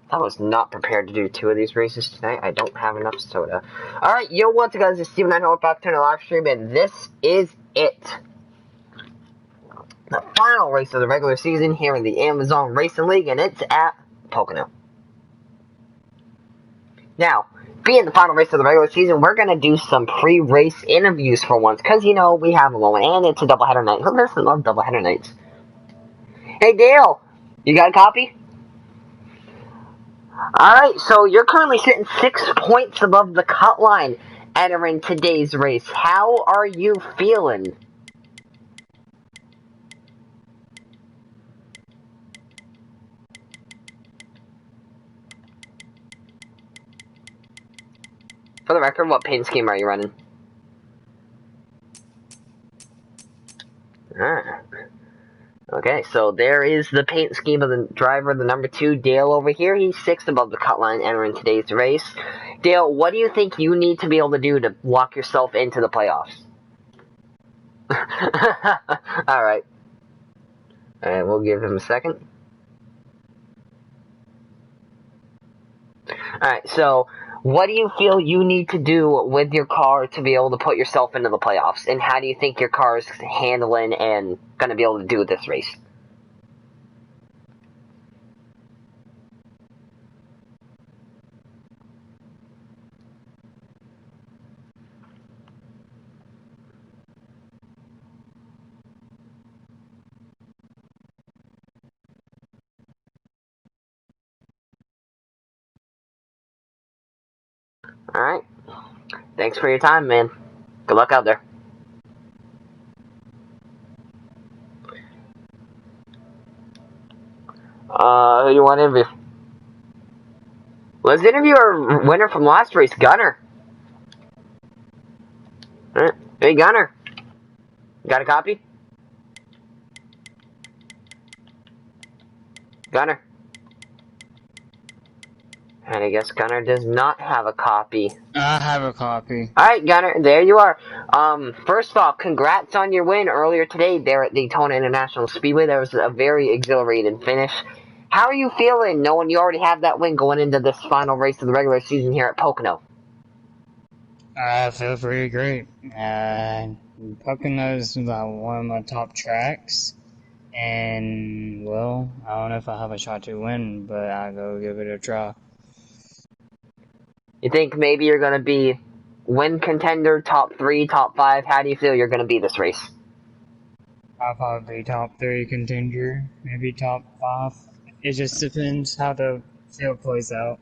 I was not prepared to do 2 of these races tonight. I don't have enough soda. Alright, yo, what's up, guys? It's Steven. I'm back to a live stream, and this is it. The final race of the regular season here in the Amazon Racing League, and it's at Pocono. Now, being the final race of the regular season, we're going to do some pre-race interviews for once, because, you know, we have a moment, and it's a doubleheader night. Who doesn't love doubleheader nights? Hey, Dale, you got a copy? Alright, so you're currently sitting 6 points above the cut line entering today's race. How are you feeling? For the record, what paint scheme are you running? Okay, so there is the paint scheme of the driver, the number 2, Dale over here. He's 6th above the cut line entering today's race. Dale, what do you think you need to be able to do to lock yourself into the playoffs? Alright. Alright, we'll give him a second. Alright, so what do you feel you need to do with your car to be able to put yourself into the playoffs? And how do you think your car is handling and going to be able to do this race? Alright. Thanks for your time, man. Good luck out there. Who do you want to interview? Let's interview our winner from last race, Gunner. Alright. Hey, Gunner. Got a copy? Gunner. And I guess Gunner does not have a copy. I have a copy. Alright, Gunner, there you are. First off, congrats on your win earlier today there at Daytona International Speedway. That was a very exhilarating finish. How are you feeling knowing you already have that win going into this final race of the regular season here at Pocono? I feel pretty great. Pocono is one of my top tracks. And, well, I don't know if I have a shot to win, but I'll go give it a try. You think maybe you're going to be win contender, top 3, top 5? How do you feel you're going to be this race? I'll probably be top 3 contender, maybe top 5. It just depends how the field plays out.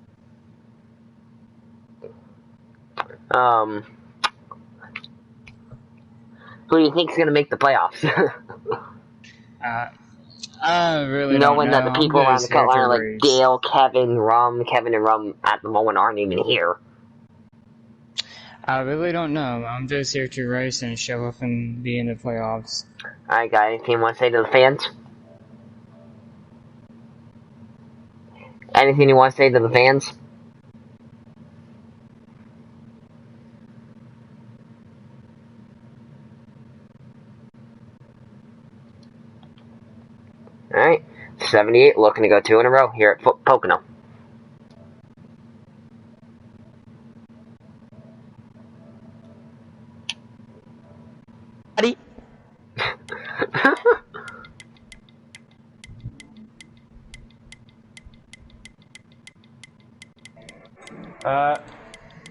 Who do you think is going to make the playoffs? I really Knowing don't know. that the people around the cut line are like race. Dale, Kevin, and Rum at the moment aren't even here. I really don't know. I'm just here to race and show up and be in the playoffs. Alright, guys, anything you want to say to the fans? Anything you want to say to the fans? Alright, 78, looking to go 2 in a row here at Pocono.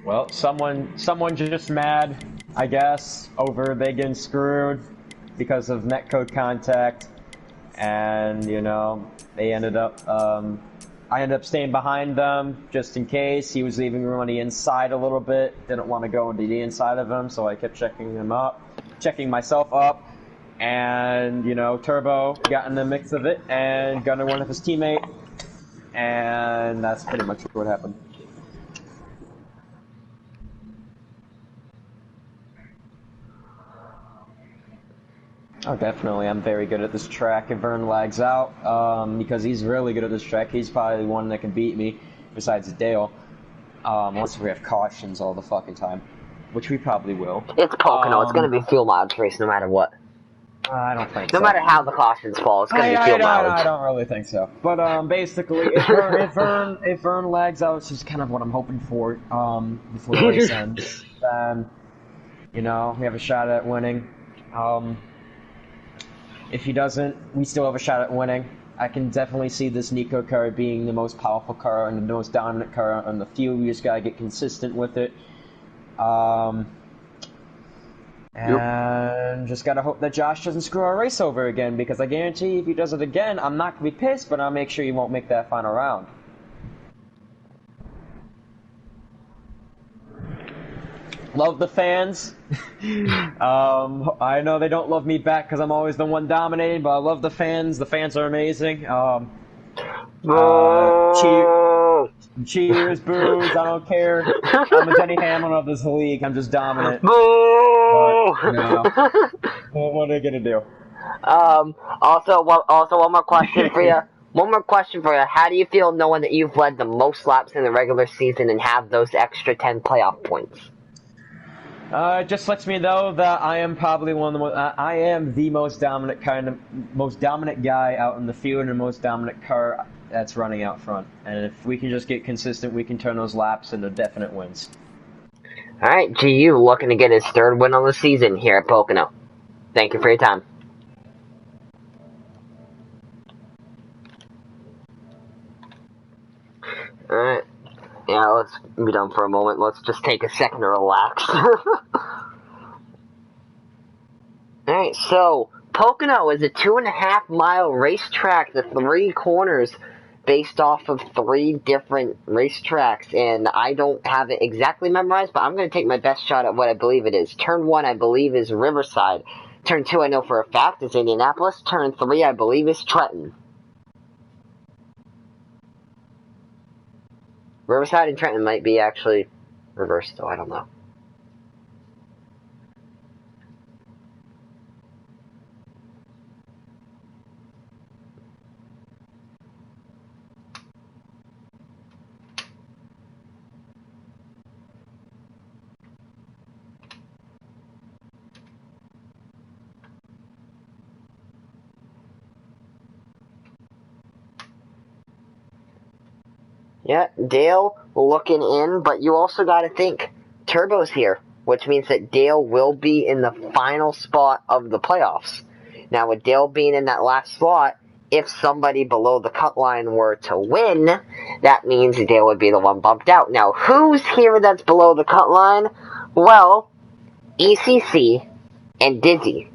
Well, someone just mad, I guess, over they getting screwed because of netcode contact, and you know they ended up. I ended up staying behind them just in case. He was leaving room on the inside a little bit. Didn't want to go into the inside of him, so I kept checking myself up, and you know Turbo got in the mix of it and gunner one of his teammates, and that's pretty much what happened. Oh, definitely. I'm very good at this track. If Vern lags out, because he's really good at this track, he's probably the one that can beat me, besides Dale. Once we have cautions all the fucking time, which we probably will. It's Pocono. It's going to be a fuel mileage race no matter what. I don't think No so. matter how the cautions fall, it's going to be field mileage. I don't really think so. But basically, if Vern lags out, which is kind of what I'm hoping for before the race ends, then you know we have a shot at winning. If he doesn't, we still have a shot at winning. I can definitely see this Nico car being the most powerful car and the most dominant car on the field. We just gotta get consistent with it. And just gotta hope that Josh doesn't screw our race over again, because I guarantee if he does it again, I'm not gonna be pissed, but I'll make sure he won't make that final round. Love the fans. I know they don't love me back because I'm always the one dominating, but I love the fans. The fans are amazing. Cheers, boos, I don't care. I'm a Denny Hamlin of this league. I'm just dominant. Boo! But, no. What are they gonna do? Also, one more question for you. One more question for you. How do you feel knowing that you've led the most laps in the regular season and have those extra 10 playoff points? It just lets me know that I am probably one of the most. I am the most dominant guy out in the field, and the most dominant car that's running out front. And if we can just get consistent, we can turn those laps into definite wins. All right, GU looking to get his third win on the season here at Pocono. Thank you for your time. All right. Yeah, let's be done for a moment. Let's just take a second to relax. Alright, so Pocono is a 2.5 mile racetrack, the 3 corners based off of 3 different racetracks, and I don't have it exactly memorized, but I'm going to take my best shot at what I believe it is. Turn 1, I believe, is Riverside. Turn 2, I know for a fact, is Indianapolis. Turn 3, I believe, is Trenton. Riverside and Trenton might be actually reversed, though, I don't know. Yeah, Dale looking in, but you also got to think Turbo's here, which means that Dale will be in the final spot of the playoffs. Now, with Dale being in that last slot, if somebody below the cut line were to win, that means Dale would be the one bumped out. Now, who's here that's below the cut line? Well, ECC and Dizzy.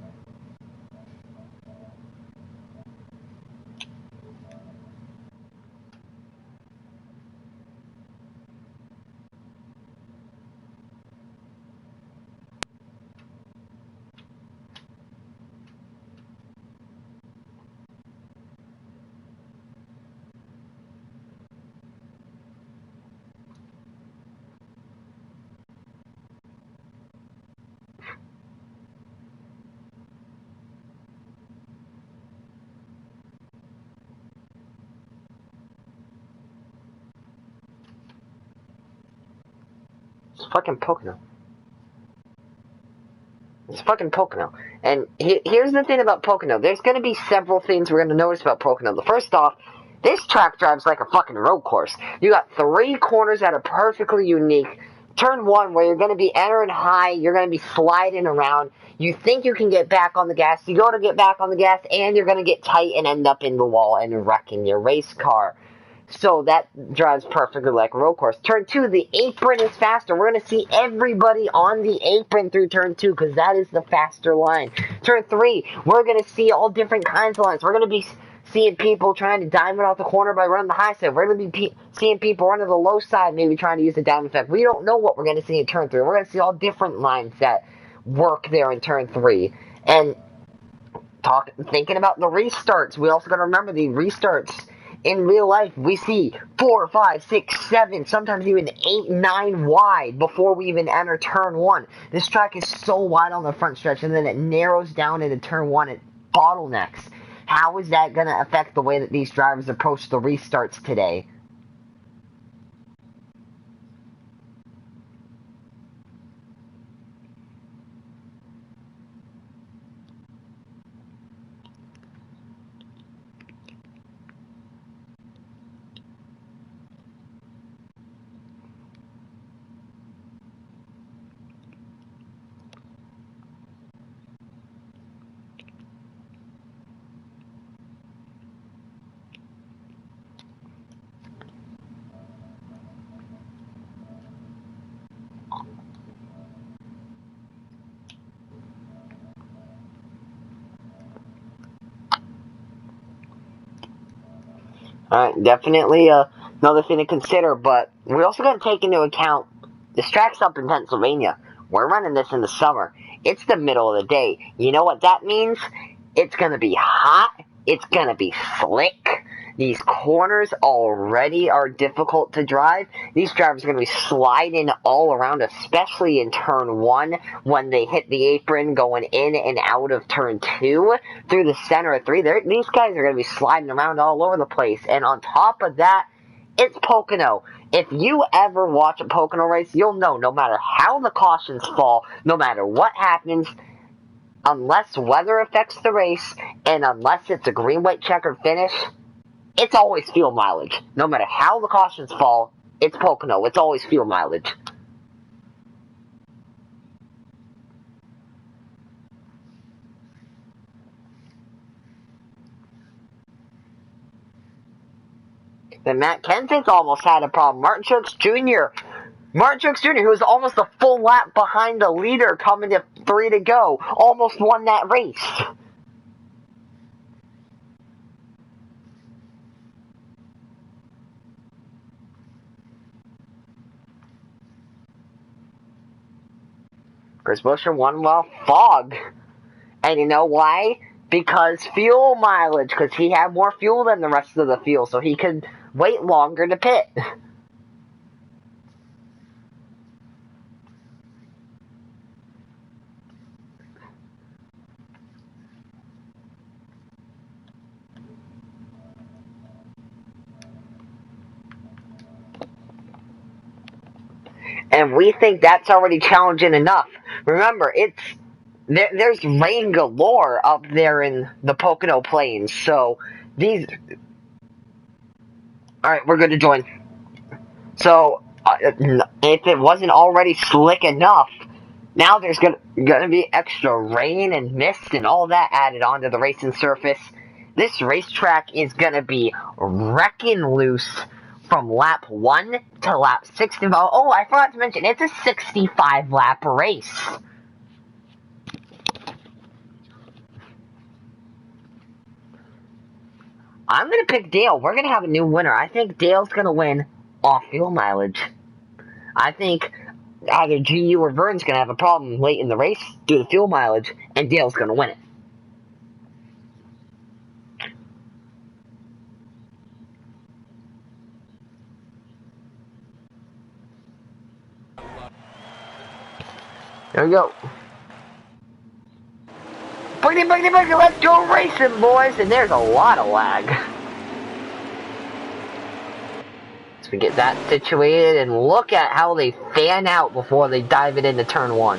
It's fucking Pocono. It's fucking Pocono. And here's the thing about Pocono. There's going to be several things we're going to notice about Pocono. The first off, this track drives like a fucking road course. You got 3 corners that are perfectly unique. Turn 1 where you're going to be entering high, you're going to be sliding around. You think you can get back on the gas. You go to get back on the gas, and you're going to get tight and end up in the wall and wrecking your race car. So that drives perfectly like a road course. Turn 2, the apron is faster. We're going to see everybody on the apron through turn 2 because that is the faster line. Turn 3, we're going to see all different kinds of lines. We're going to be seeing people trying to diamond off the corner by running the high side. We're going to be seeing people running the low side, maybe trying to use the diamond effect. We don't know what we're going to see in turn 3. We're going to see all different lines that work there in turn 3. And thinking about the restarts, we also got to remember the restarts. In real life, we see 4, 5, 6, 7, sometimes even 8, 9 wide before we even enter turn 1. This track is so wide on the front stretch, and then it narrows down into turn 1 at bottlenecks. How is that going to affect the way that these drivers approach the restarts today? Alright, definitely another thing to consider, but we also got to take into account this track's up in Pennsylvania. We're running this in the summer. It's the middle of the day. You know what that means? It's going to be hot. It's going to be slick. These corners already are difficult to drive. These drivers are going to be sliding all around, especially in turn 1 when they hit the apron going in and out of turn 2 through the center of 3. These guys are going to be sliding around all over the place. And on top of that, it's Pocono. If you ever watch a Pocono race, you'll know no matter how the cautions fall, no matter what happens, unless weather affects the race, and unless it's a green, white, checkered finish, it's always fuel mileage. No matter how the cautions fall, it's Pocono. It's always fuel mileage. Then Matt Kensing's almost had a problem. Martin Truex Jr., who was almost a full lap behind the leader coming to 3 to go, almost won that race. Chris Buescher won while fog. And you know why? Because fuel mileage. Because he had more fuel than the rest of the field, so he could wait longer to pit. And we think that's already challenging enough. Remember, there's rain galore up there in the Pocono Plains, so these... Alright, we're good to join. So, if it wasn't already slick enough, now there's gonna be extra rain and mist and all that added onto the racing surface. This racetrack is gonna be wrecking loose from lap 1 to lap 65. Oh, I forgot to mention, it's a 65 lap race. I'm gonna pick Dale. We're gonna have a new winner. I think Dale's gonna win off fuel mileage. I think either GU or Vern's gonna have a problem late in the race due to fuel mileage, and Dale's gonna win it. There we go. Boogity, let's go racing, boys! And there's a lot of lag. So we get that situated, and look at how they fan out before they dive it into turn 1.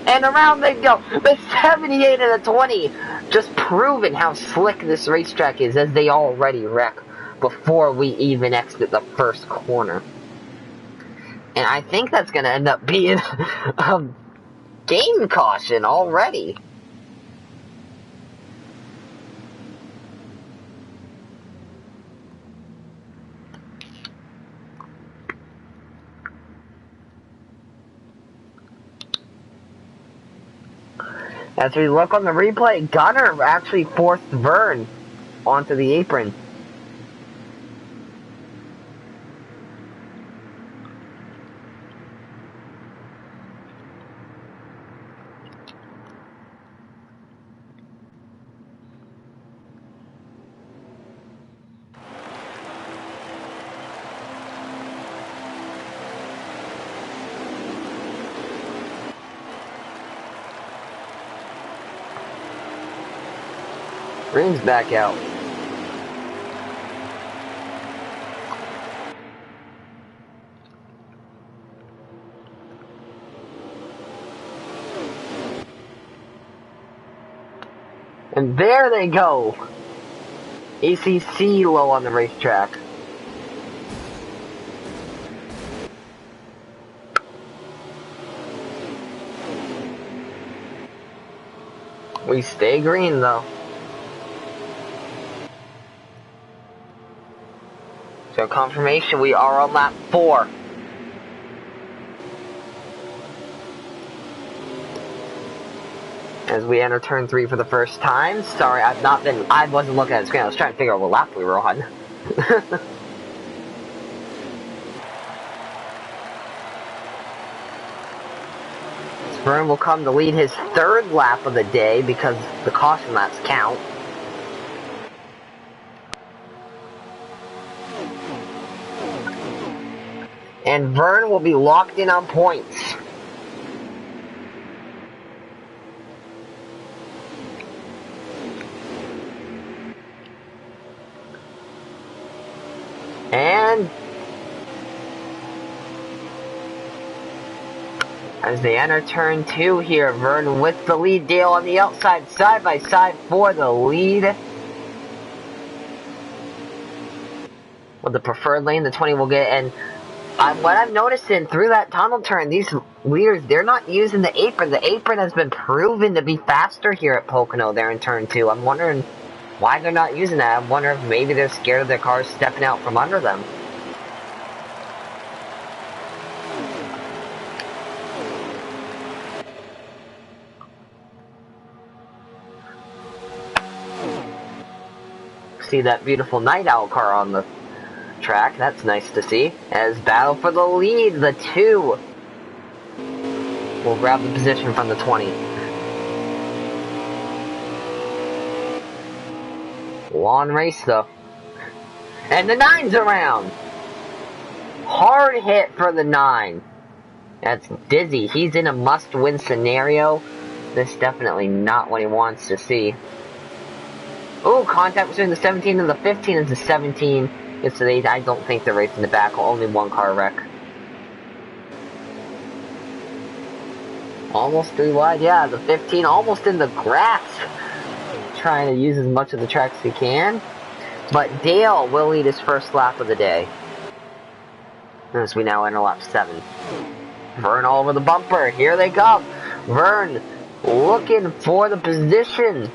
And around they go. The 78 and the 20. Just proving how slick this racetrack is, as they already wreck before we even exit the first corner. And I think that's going to end up being game caution already. As we look on the replay, Gunner actually forced Vern onto the apron. Green's back out. And there they go. ACC low on the racetrack. We stay green though. So confirmation, we are on lap 4. As we enter turn 3 for the first time. Sorry, I wasn't looking at the screen. I was trying to figure out what lap we were on. Vern will come to lead his 3rd lap of the day because the caution laps count. And Vern will be locked in on points. And as they enter turn 2 here, Vern with the lead, Dale on the outside, side by side for the lead. With the preferred lane, the 20 will get, and what I'm noticing through that tunnel turn, these leaders, they're not using the apron. The apron has been proven to be faster here at Pocono there in turn 2. I'm wondering why they're not using that. I wonder if maybe they're scared of their cars stepping out from under them. See that beautiful night owl car on the track. That's nice to see. As battle for the lead, the 2 will grab the position from the 20. Long race though. And the 9's around. Hard hit for the 9. That's Dizzy. He's in a must-win scenario. This is definitely not what he wants to see. Ooh, contact between the 17 and the 15 as the 17 gets to the 8. I don't think they're racing the back. Only one car wreck. Almost 3 wide. Yeah, the 15 almost in the grass. Trying to use as much of the track as he can. But Dale will lead his first lap of the day. As we now enter lap 7. Vern all over the bumper. Here they come. Vern looking for the position.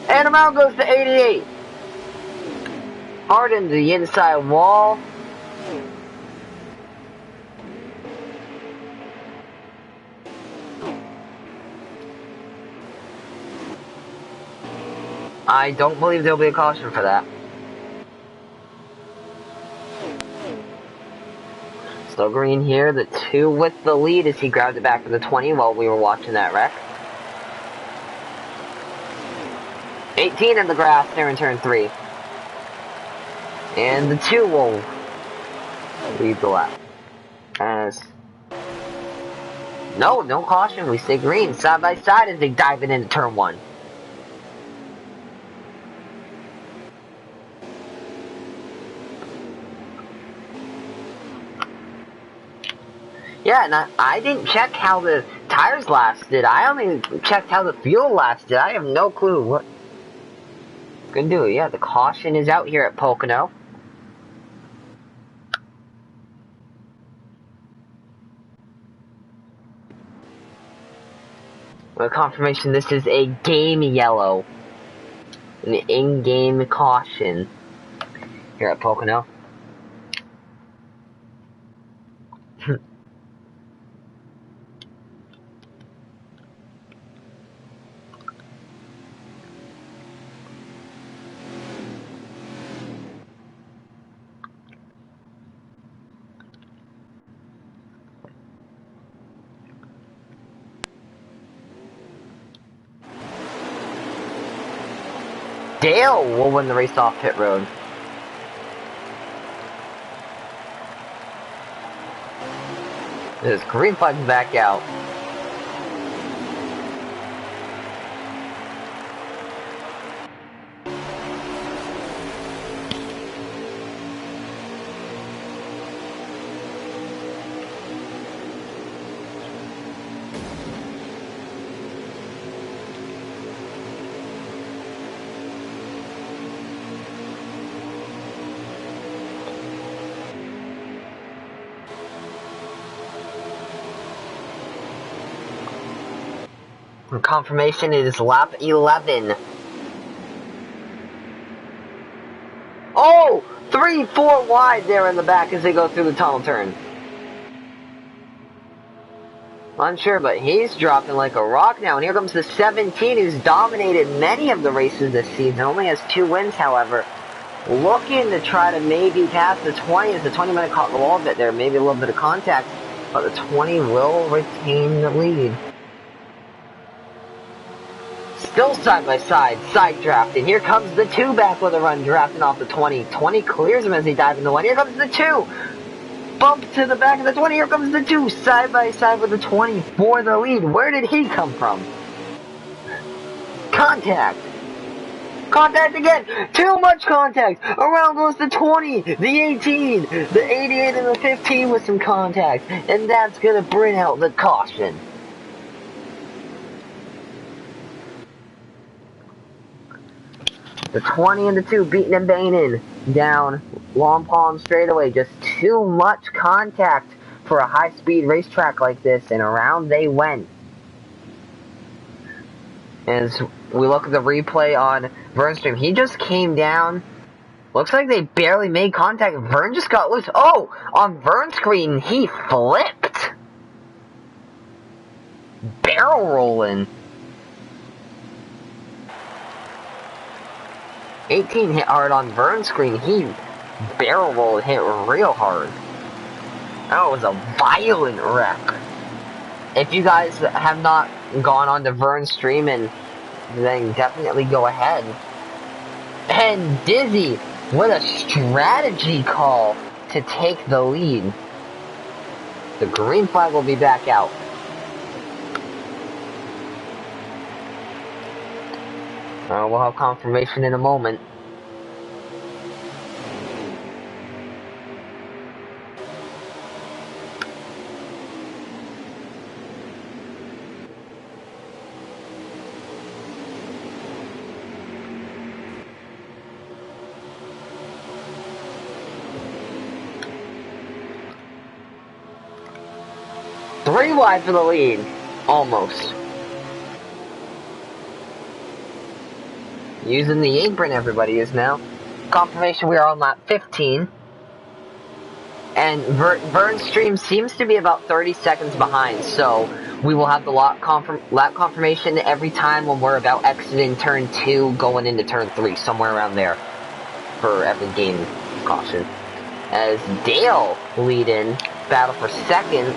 And around goes to 88. Hard into the inside wall. I don't believe there'll be a caution for that. Still green here, the 2 with the lead as he grabbed it back for the 20 while we were watching that wreck. 18 in the grass there in turn 3. And the 2 will lead the lap. As no caution, we stay green side by side as they dive it into turn 1. Yeah, and I didn't check how the tires lasted. I only checked how the fuel lasted. I have no clue what it's gonna do. Yeah, the caution is out here at Pocono. With confirmation, this is a game yellow. An in-game caution here at Pocono. Dale will win the race off pit road. This green flag's back out. Confirmation, it is lap 11. Oh! 3 3-4 wide there in the back as they go through the tunnel turn. Unsure, but he's dropping like a rock now. And here comes the 17, who's dominated many of the races this season. Only has 2 wins, however. Looking to try to maybe pass the 20 as the 20 might have caught the wall a bit there. Maybe a little bit of contact. But the 20 will retain the lead. Still side by side, side drafting. Here comes the 2 back with a run, drafting off the 20. 20 clears him as he dives in the 1. Here comes the 2. Bump to the back of the 20. Here comes the 2. Side by side with the 20 for the lead. Where did he come from? Contact. Contact again. Too much contact. Around goes the 20, the 18, the 88, and the 15 with some contact. And that's going to bring out the caution. The 20 and the 2 beating and banging down Long Pond straightaway. Just too much contact for a high-speed racetrack like this, and around they went. As we look at the replay on Vern's stream, he just came down. Looks like they barely made contact. Vern just got loose. Oh, on Vern's screen, he flipped. Barrel rolling. 18 hit hard on Vern's screen. He barrel rolled, hit real hard. That was a violent wreck. If you guys have not gone on to Vern's stream, and then definitely go ahead. And Dizzy with a strategy call to take the lead. The green flag will be back out. We'll have confirmation in a moment. Three wide for the lead. Almost. Using the apron, everybody is now. Confirmation we are on lap 15. And Vern's stream seems to be about 30 seconds behind, so we will have the lap confirmation every time when we're about exiting turn 2, going into turn 3, somewhere around there, for every game caution. As Dale lead in, battle for second,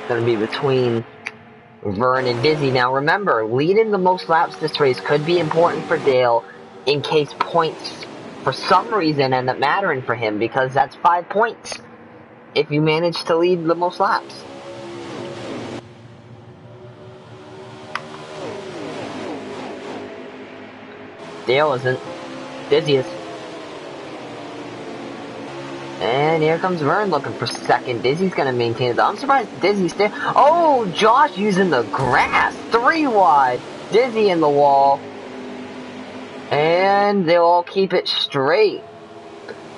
going to be between Vern and Dizzy. Now remember, leading the most laps this race could be important for Dale in case points for some reason end up mattering for him, because that's 5 points if you manage to lead the most laps. Dale isn't. Dizzy is. And here comes Vern looking for second. Dizzy's going to maintain it. I'm surprised Dizzy's there. Oh, Josh using the grass. 3 wide. Dizzy in the wall. And they'll all keep it straight.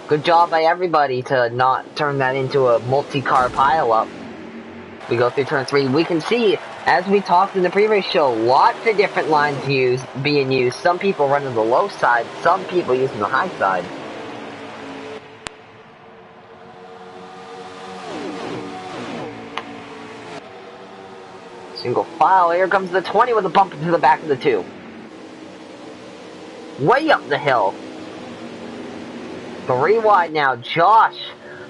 Good job by everybody to not turn that into a multi-car pileup. We go through turn 3. We can see, as we talked in the previous show, lots of different lines being used. Some people running the low side. Some people using the high side. Single file, here comes the 20 with a bump into the back of the 2. Way up the hill. 3 wide now, Josh,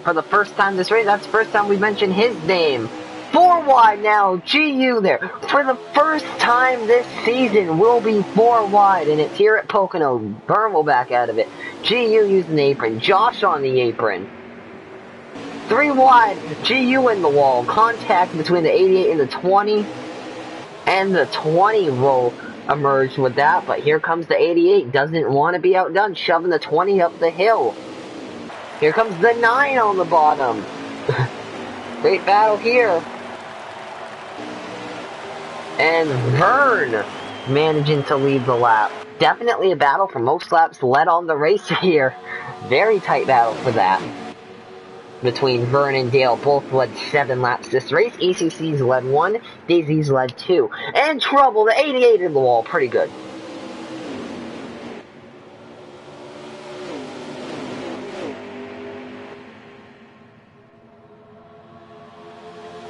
for the first time this race, that's the first time we mentioned his name. 4 wide now, GU there. For the first time this season, will be 4 wide, and it's here at Pocono. Vern will back out of it. GU using the apron, Josh on the apron. 3 wide, GU in the wall. Contact between the 88 and the 20. And the 20 will emerge with that, but here comes the 88. Doesn't want to be outdone, shoving the 20 up the hill. Here comes the 9 on the bottom. Great battle here. And Vern managing to lead the lap. Definitely a battle for most laps led on the race here. Very tight battle for that. Between Vern and Dale, both led 7 laps this race. ECC's led 1, Daisy's led 2. And trouble, the 88 in the wall, pretty good.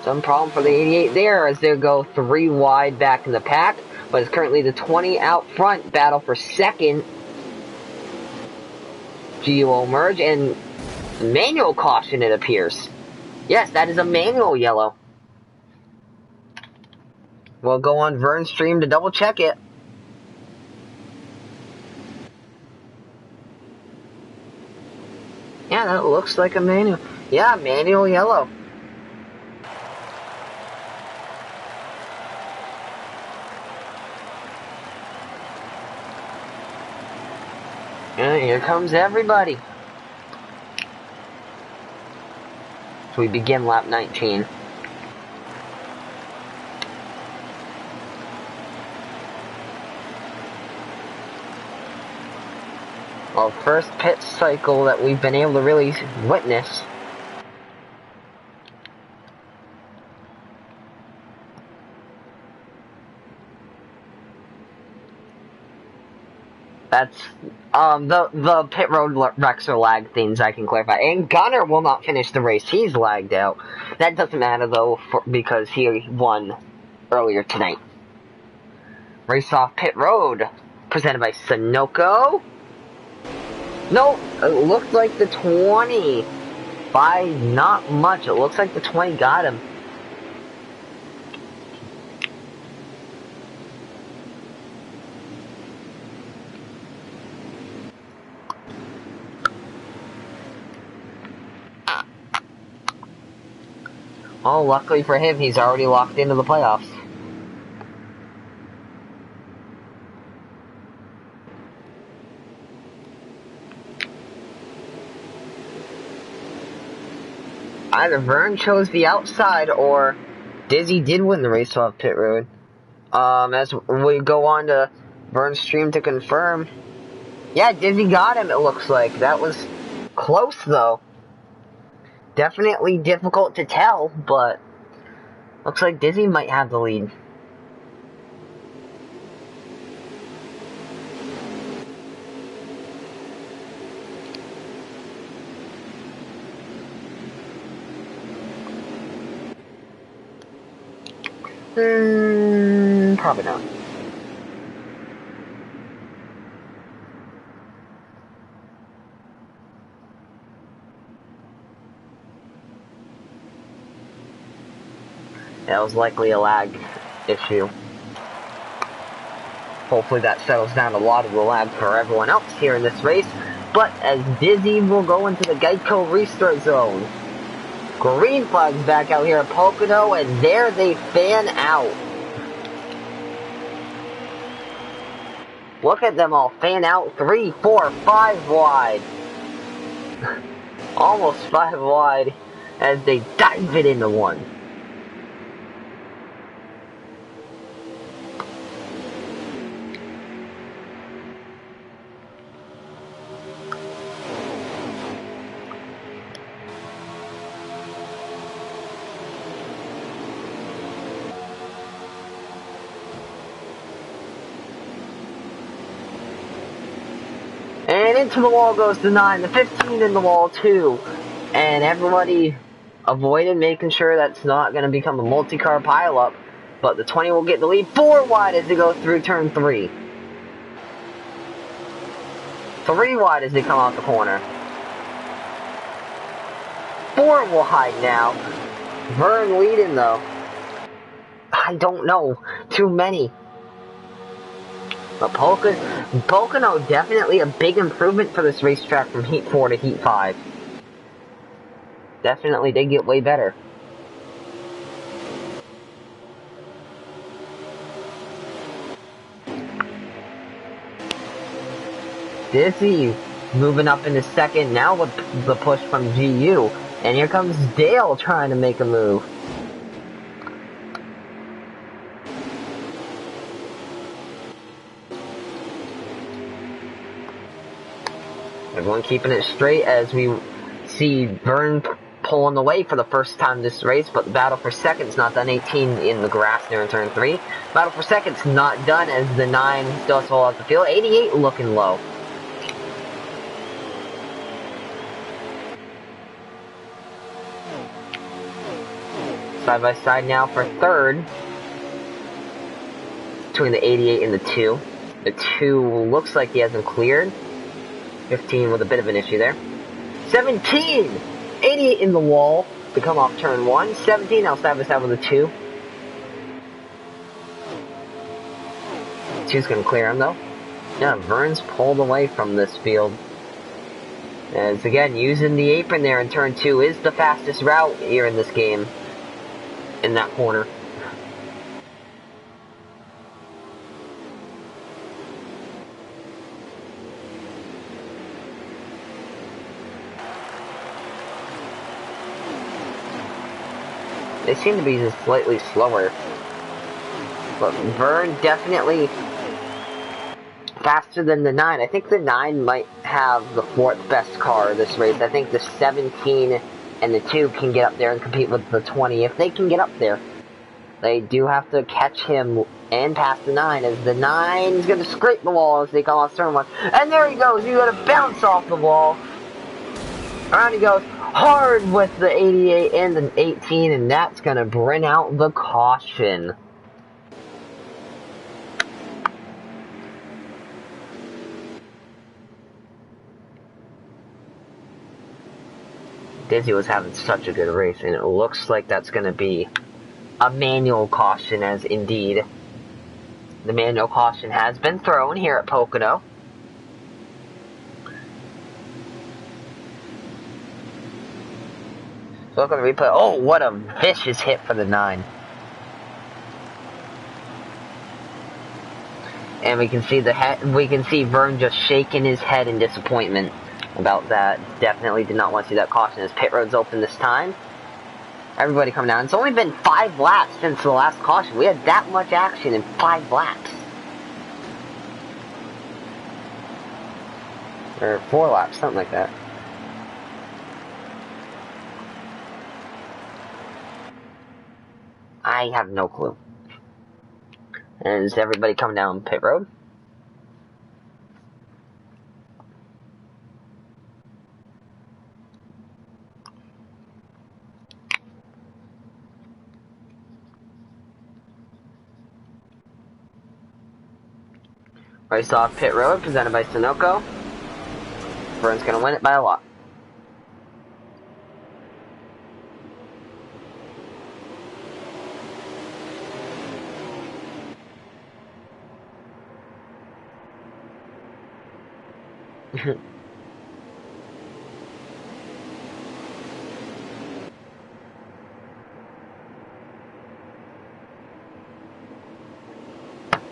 Some problem for the 88 there as they go 3 wide back in the pack. But it's currently the 20 out front. Battle for second. GU will emerge and manual caution, it appears. Yes, that is a manual yellow. We'll go on Vern's stream to double check it. Yeah, that looks like a manual. Yeah, manual yellow. And here comes everybody. So we begin lap 19. Well, first pit cycle that we've been able to really witness. That's, the pit road wrecks or lag things I can clarify. And Gunner will not finish the race. He's lagged out. That doesn't matter though, because he won earlier tonight. Race off pit road, presented by Sunoco. No, it looked like the 20. By not much, it looks like the 20 got him. Oh, luckily for him, he's already locked into the playoffs. Either Vern chose the outside or Dizzy did win the race off pit road. As we go on to Vern's stream to confirm. Yeah, Dizzy got him, it looks like. That was close, though. Definitely difficult to tell, but looks like Dizzy might have the lead. Probably not. That was likely a lag issue. Hopefully that settles down a lot of the lag for everyone else here in this race. But as Dizzy will go into the Geico restart zone. Green flags back out here at Pocono, and there they fan out. Look at them all fan out 3, 4, 5 wide. Almost 5 wide as they dive it into one. And into the wall goes the 9, the 15 in the wall too. And everybody avoided making sure that's not going to become a multi-car pileup. But the 20 will get the lead 4 wide as they go through turn 3. 3 wide as they come out the corner. 4 will hide now. Vern leading though. I don't know. Too many. But Pocono definitely a big improvement for this racetrack from Heat 4 to Heat 5. Definitely did get way better. Dizzy moving up into second now with the push from GU. And here comes Dale trying to make a move. Everyone keeping it straight as we see Vern pulling away for the first time this race, but the battle for second's not done. 18 in the grass there in turn 3. Battle for second's not done as the 9 still has to hold out the field. 88 looking low. Side by side now for third. Between the 88 and the 2. The 2 looks like he hasn't cleared. 15 with a bit of an issue there. 17! 88 in the wall to come off turn 1. 17 now side by side with the 2. 2's going to clear him though. Yeah, Vern's pulled away from this field. As again, using the apron there in turn 2 is the fastest route here in this game. In that corner. They seem to be just slightly slower. But Vern definitely faster than the 9. I think the 9 might have the 4th best car this race. I think the 17 and the 2 can get up there and compete with the 20 if they can get up there. They do have to catch him and pass the 9 as the 9 is going to scrape the wall as they come off turn 1. And there he goes. He's going to bounce off the wall. Around he goes. Hard with the 88 and the 18, and that's going to bring out the caution. Dizzy was having such a good race, and it looks like that's going to be a manual caution, as indeed the manual caution has been thrown here at Pocono. So look at the replay. Oh, what a vicious hit for the 9. And we can see Vern just shaking his head in disappointment about that. Definitely did not want to see that caution as pit road's open this time. Everybody come down. It's only been 5 laps since the last caution. We had that much action in 5 laps. Or 4 laps, something like that. I have no clue. And is everybody coming down pit road? Race off pit road, presented by Sunoco. Vern's gonna win it by a lot.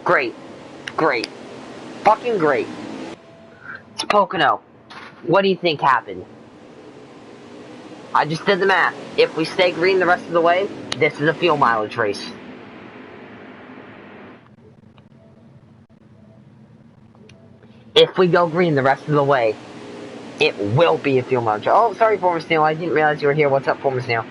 Great. Great. Fucking great. It's Pocono. What do you think happened? I just did the math. If we stay green the rest of the way, this is a fuel mileage race. If we go green the rest of the way, it will be a fuel mileage. Oh, sorry, Former Snail. I didn't realize you were here. What's up, Former Snail?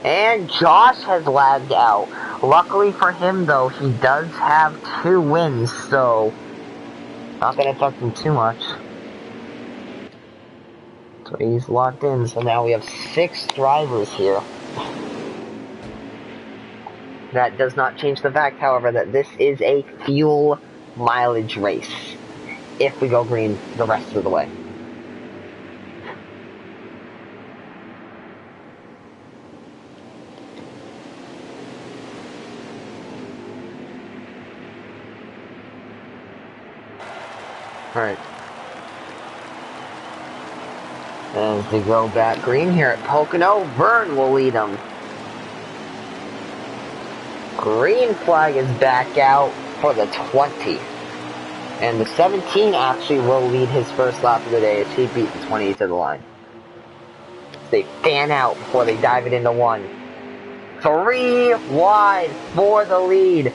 And Josh has lagged out. Luckily for him, though, he does have 2 wins, so not going to affect him too much. So he's locked in, so now we have 6 drivers here. That does not change the fact, however, that this is a fuel mileage race. If we go green the rest of the way. Alright. As they go back green here at Pocono, Vern will lead them. Green flag is back out for the 20. And the 17 actually will lead his first lap of the day as he beat the 20 to the line. They fan out before they dive it into 1. 3 wide for the lead.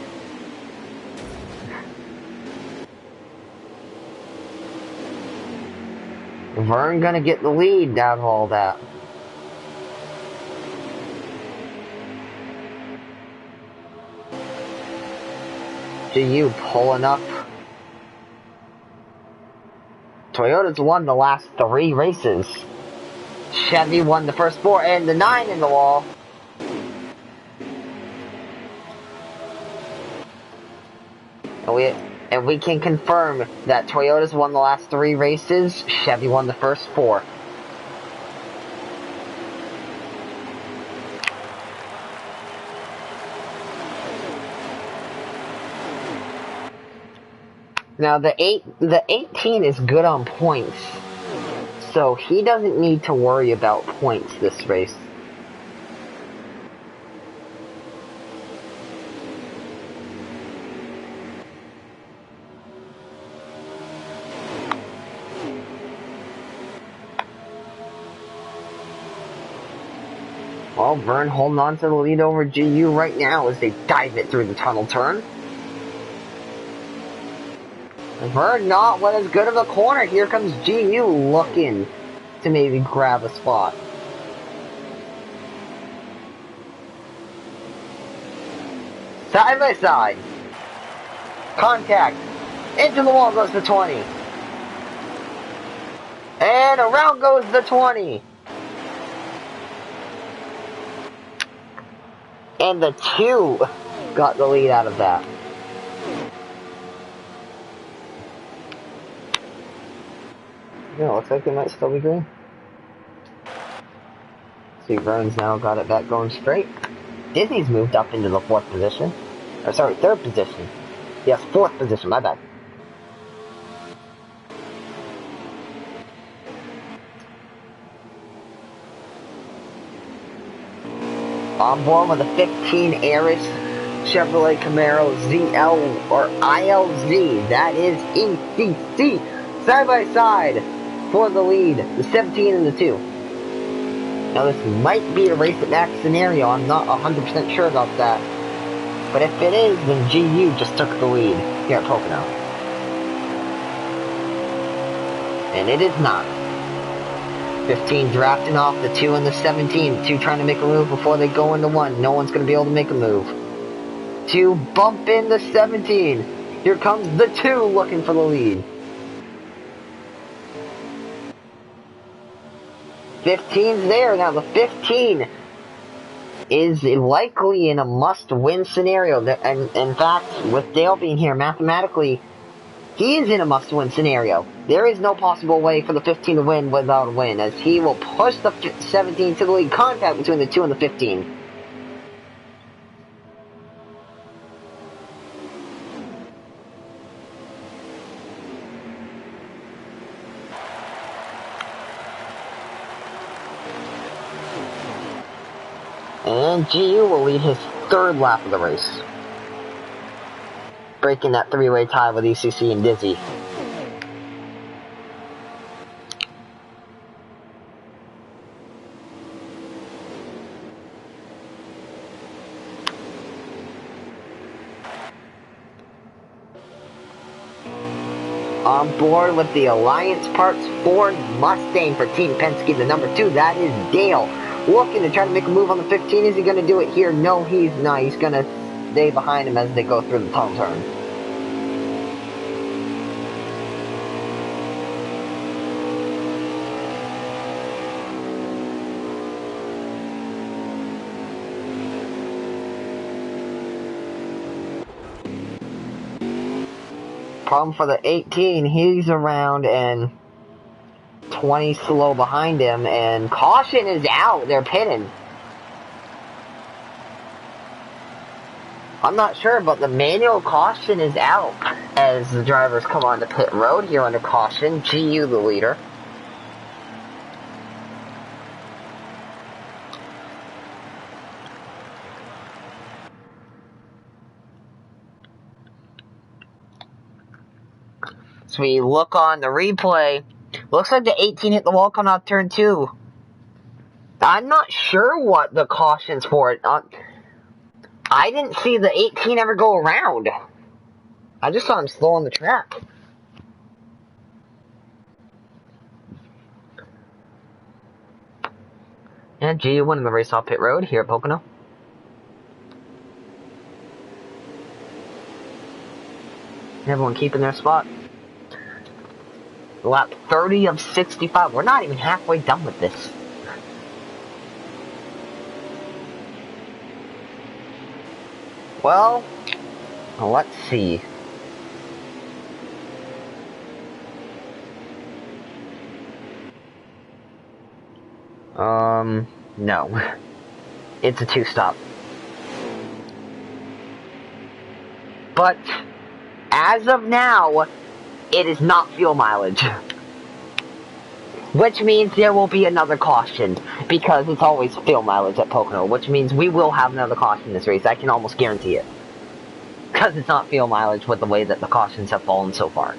Vern gonna get the lead out of all that. GU pulling up. Toyota's won the last 3 races. Chevy won the first 4 and the 9 in the wall. And we can confirm that Toyota's won the last 3 races, Chevy won the first 4. Now the 18 is good on points, so he doesn't need to worry about points this race. Well, Vern holding on to the lead over GU right now as they dive it through the tunnel turn. Vern not with as good of a corner. Here comes GU looking to maybe grab a spot. Side by side. Contact. Into the wall goes the 20. And around goes the 20. And the 2 got the lead out of that. Yeah, looks like they might still be green. See, Vern's now got it back going straight. Disney's moved up into the 4th position. Or sorry, 3rd position. Yes, 4th position, my bad. On board with the 15 Eris Chevrolet Camaro ZL or ILZ. That is ECC. Side by side for the lead. The 17 and the 2. Now this might be a race at max scenario. I'm not 100% sure about that. But if it is, then GU just took the lead here at Pocono. And it is not. 15 drafting off the 2 and the 17. The 2 trying to make a move before they go into 1. No one's going to be able to make a move. 2 bump in the 17. Here comes the 2 looking for the lead. 15's there. Now the 15 is likely in a must-win scenario. And in fact, with Dale being here, mathematically, he is in a must-win scenario. There is no possible way for the 15 to win without a win, as he will push the 17 to the lead. Contact between the 2 and the 15. And GU will lead his 3rd lap of the race, breaking that 3-way tie with ECC and Dizzy. On board with the Alliance Parts Ford Mustang for Team Penske, the number 2, that is Dale. Looking to try to make a move on the 15. Is he going to do it here? No, he's not. He's going to stay behind him as they go through the tunnel turn. Problem for the 18. He's around and 20 slow behind him, and caution is out. They're pitting. I'm not sure, but the manual caution is out as the drivers come onto pit road here under caution. GU the leader. So we look on the replay. Looks like the 18 hit the wall coming out turn 2. I'm not sure what the caution's for. I didn't see the 18 ever go around. I just saw him slow on the track. And GU winning the race off pit road here at Pocono. Everyone keeping their spot. Lap 30 of 65. We're not even halfway done with this. Well, let's see. No. It's a 2-stop. But, as of now, it is not fuel mileage. Which means there will be another caution, because it's always fuel mileage at Pocono, which means we will have another caution in this race, I can almost guarantee it. Because it's not fuel mileage with the way that the cautions have fallen so far.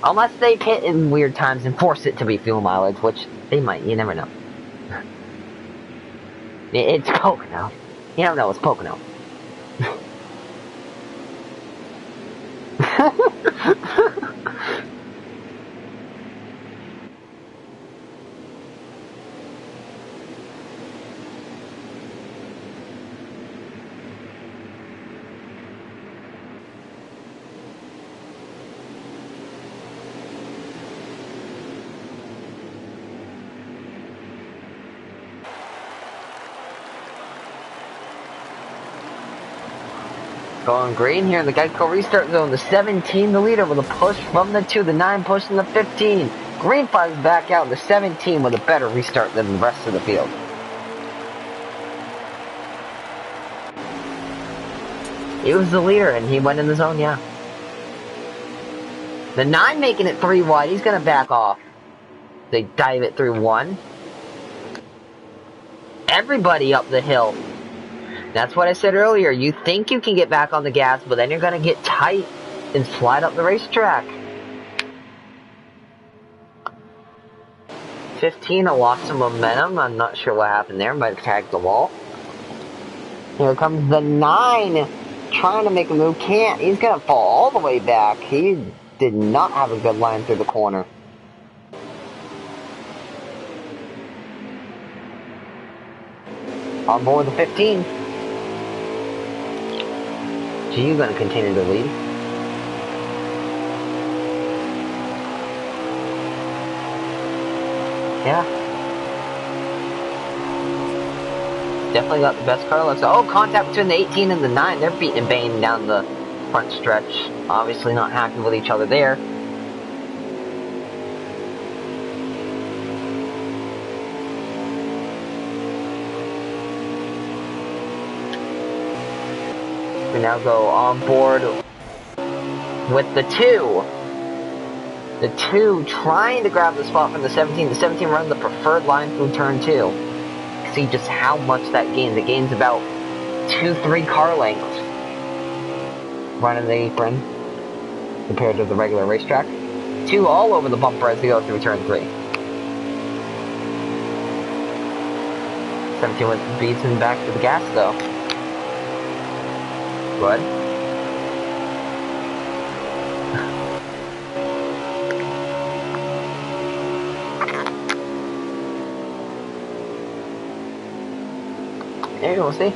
Unless they pit in weird times and force it to be fuel mileage, which they might, you never know. It's Pocono. You don't know, it's Pocono. Going green here in the Geico restart zone. The 17, the leader with a push from the 2, the 9 pushing the 15. Green flies back out, the 17 with a better restart than the rest of the field. He was the leader and he went in the zone, yeah. The 9 making it 3 wide, he's gonna back off. They dive it through 1. Everybody up the hill. That's what I said earlier. You think you can get back on the gas, but then you're going to get tight and slide up the racetrack. 15, I lost some momentum. I'm not sure what happened there. Might have tagged the wall. Here comes the 9. Trying to make a move. Can't. He's going to fall all the way back. He did not have a good line through the corner. On board the 15. G going to continue to lead. Yeah. Definitely got the best car. Looks. Oh, contact between the 18 and the 9. They're beating and banging down the front stretch. Obviously not happy with each other there. We now go on board with the 2. The 2 trying to grab the spot from the 17. The 17 runs the preferred line through turn 2. See just how much that gains. It gains about 2-3 car lengths running the apron compared to the regular racetrack. 2 all over the bumper as they go through turn 3. 17 beats him back to the gas though. Good. Maybe we'll see.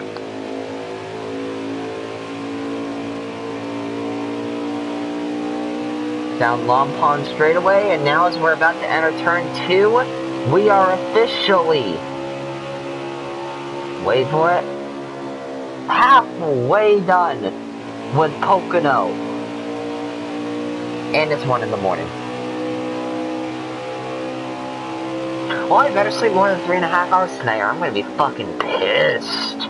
Down Long Pond straightaway, and now as we're about to enter turn 2, we are officially, wait for it, halfway done with Pocono. And it's 1 in the morning. Well, I better sleep more than 3.5 hours tonight or I'm gonna be fucking pissed.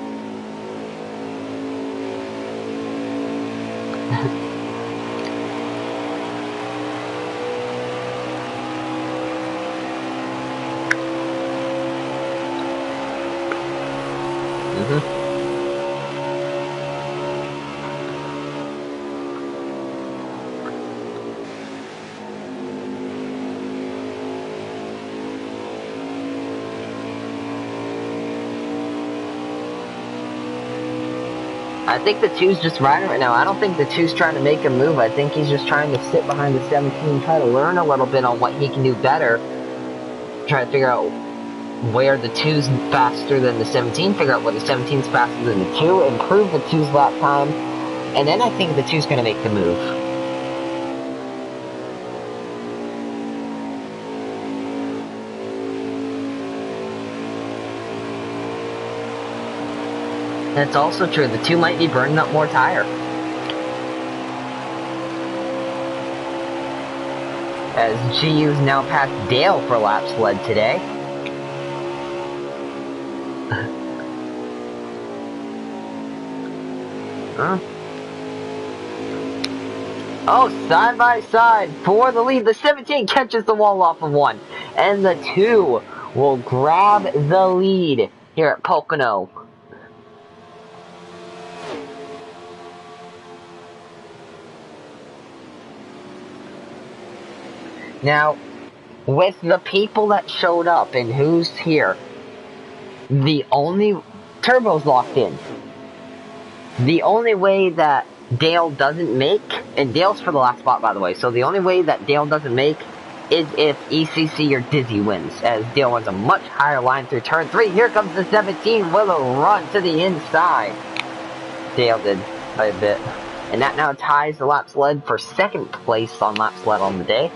I think the 2's just riding right now. I don't think the 2's trying to make a move. I think he's just trying to sit behind the 17, try to learn a little bit on what he can do better. Try to figure out where the 2's faster than the 17, figure out where the 17's faster than the 2, improve the 2's lap time, and then I think the 2's going to make the move. That's also true. The two might be burning up more tire. As GU's now passed Dale for lap sled today. Huh? Oh, side by side for the lead. The 17 catches the wall off of 1. And the 2 will grab the lead here at Pocono. Now, with the people that showed up and who's here, the only turbo's locked in. The only way that Dale doesn't make, and Dale's for the last spot by the way, so the only way that Dale doesn't make is if ECC or Dizzy wins, as Dale runs a much higher line through turn 3. Here comes the 17 with a run to the inside. Dale did by a bit. And that now ties the lap sled for second place on lap sled on the day.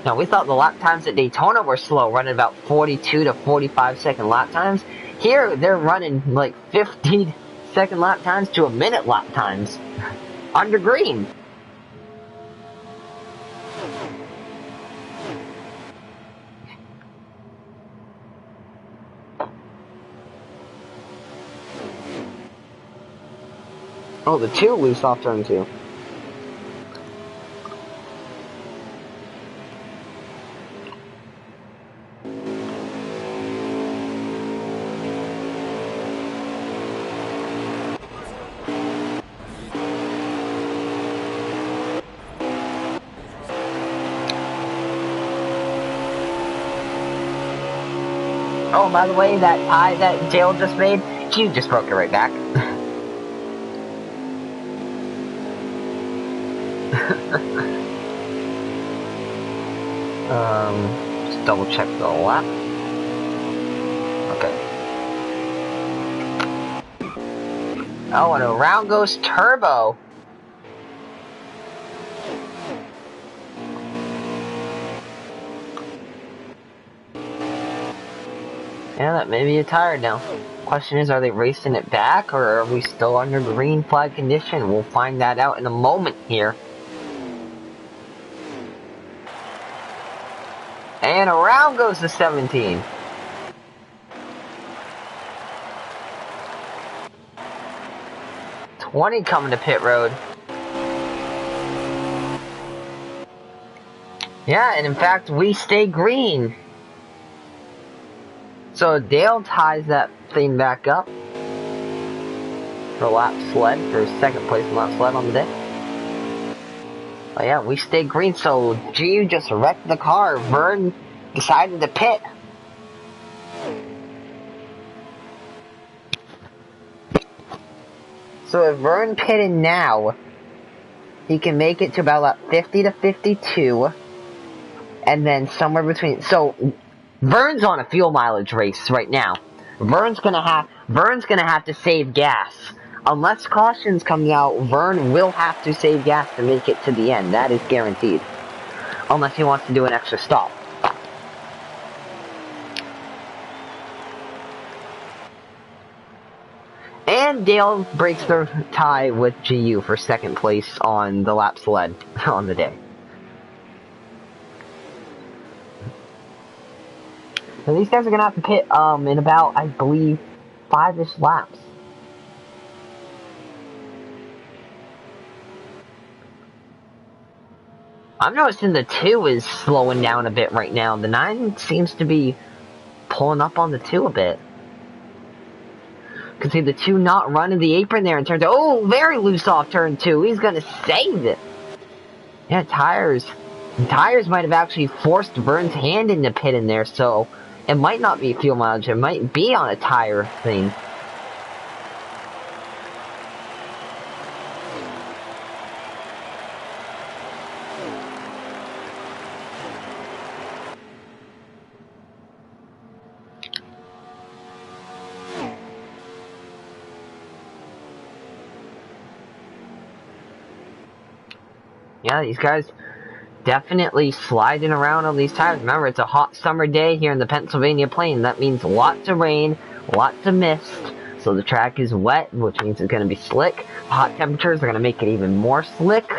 Now, we thought the lap times at Daytona were slow, running about 42 to 45 second lap times. Here, they're running like 50 second lap times to a minute lap times. Under green. Oh, the 2 loose off turn 2. Oh, by the way, that tie that Dale just made, you just broke it right back. Just double check the lap. Okay. Oh, and around goes Turbo. Yeah, that may be a tire now. Question is, are they racing it back, or are we still under green flag condition? We'll find that out in a moment here. And around goes the 17. '20 coming to pit road. Yeah, and in fact, we stay green. So Dale ties that thing back up for lap sled, for second place in lap sled on the day. Oh yeah, we stay green, so GU just wrecked the car. Vern decided to pit. So if Vern pitted now, he can make it to about lap 50 to 52, and then somewhere between. So Vern's on a fuel mileage race right now. Vern's gonna have to save gas. Unless cautions comes out, Vern will have to save gas to make it to the end. That is guaranteed. Unless he wants to do an extra stop. And Dale breaks the tie with GU for second place on the lap sled on the day. So these guys are gonna have to pit in about, I believe, 5-ish laps. I'm noticing the 2 is slowing down a bit right now. The 9 seems to be pulling up on the 2 a bit. Can see the 2 not running the apron there in turn 2. Oh, very loose off turn 2. He's gonna save it. Yeah, tires might have actually forced Vern's hand into pit in there, so it might not be fuel mileage. It might be on a tire thing. Yeah, these guys definitely sliding around on these tires. Remember, it's a hot summer day here in the Pennsylvania Plain. That means lots of rain, lots of mist. So the track is wet, which means it's going to be slick. Hot temperatures are going to make it even more slick.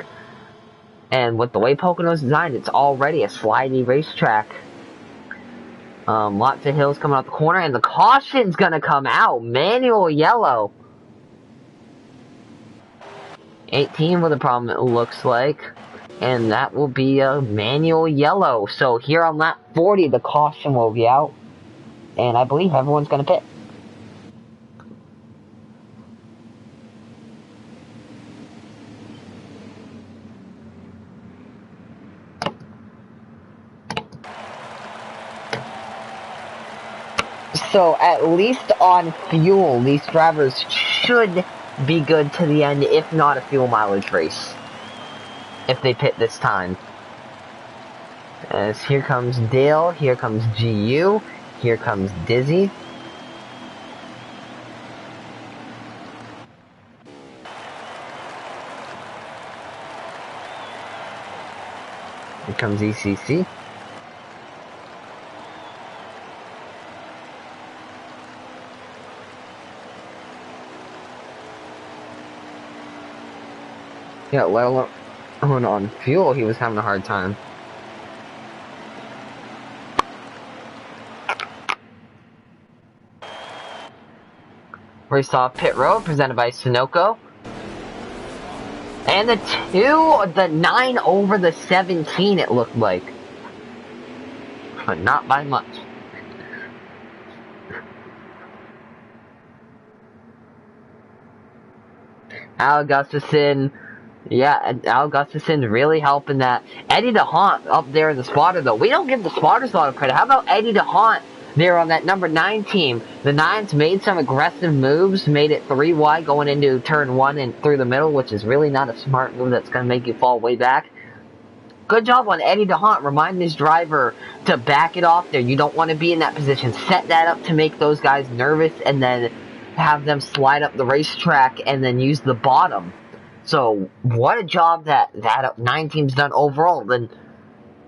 And with the way Pocono is designed, it's already a slidey racetrack. Lots of hills coming out the corner, and the caution's going to come out. Manual yellow. 18 with a problem, it looks like. And that will be a manual yellow. So here on lap 40, the caution will be out. And I believe everyone's going to pit. So at least on fuel, these drivers should be good to the end, if not a fuel mileage race. If they pit this time. As here comes Dale, here comes GU, here comes Dizzy. Here comes ECC. Yeah, let alone on fuel, he was having a hard time. Race off pit road, presented by Sunoco. And the 9 over the 17, it looked like. But not by much. Al Gustafson, yeah, Al Gustafson really helping that. Eddie DeHaan up there in the spotter, though. We don't give the spotters a lot of credit. How about Eddie DeHaan there on that number 9 team? The 9's made some aggressive moves, made it 3 wide going into turn 1 and through the middle, which is really not a smart move that's going to make you fall way back. Good job on Eddie DeHaan. Remind his driver to back it off there. You don't want to be in that position. Set that up to make those guys nervous and then have them slide up the racetrack and then use the bottom. So, what a job that 9 team's done overall. The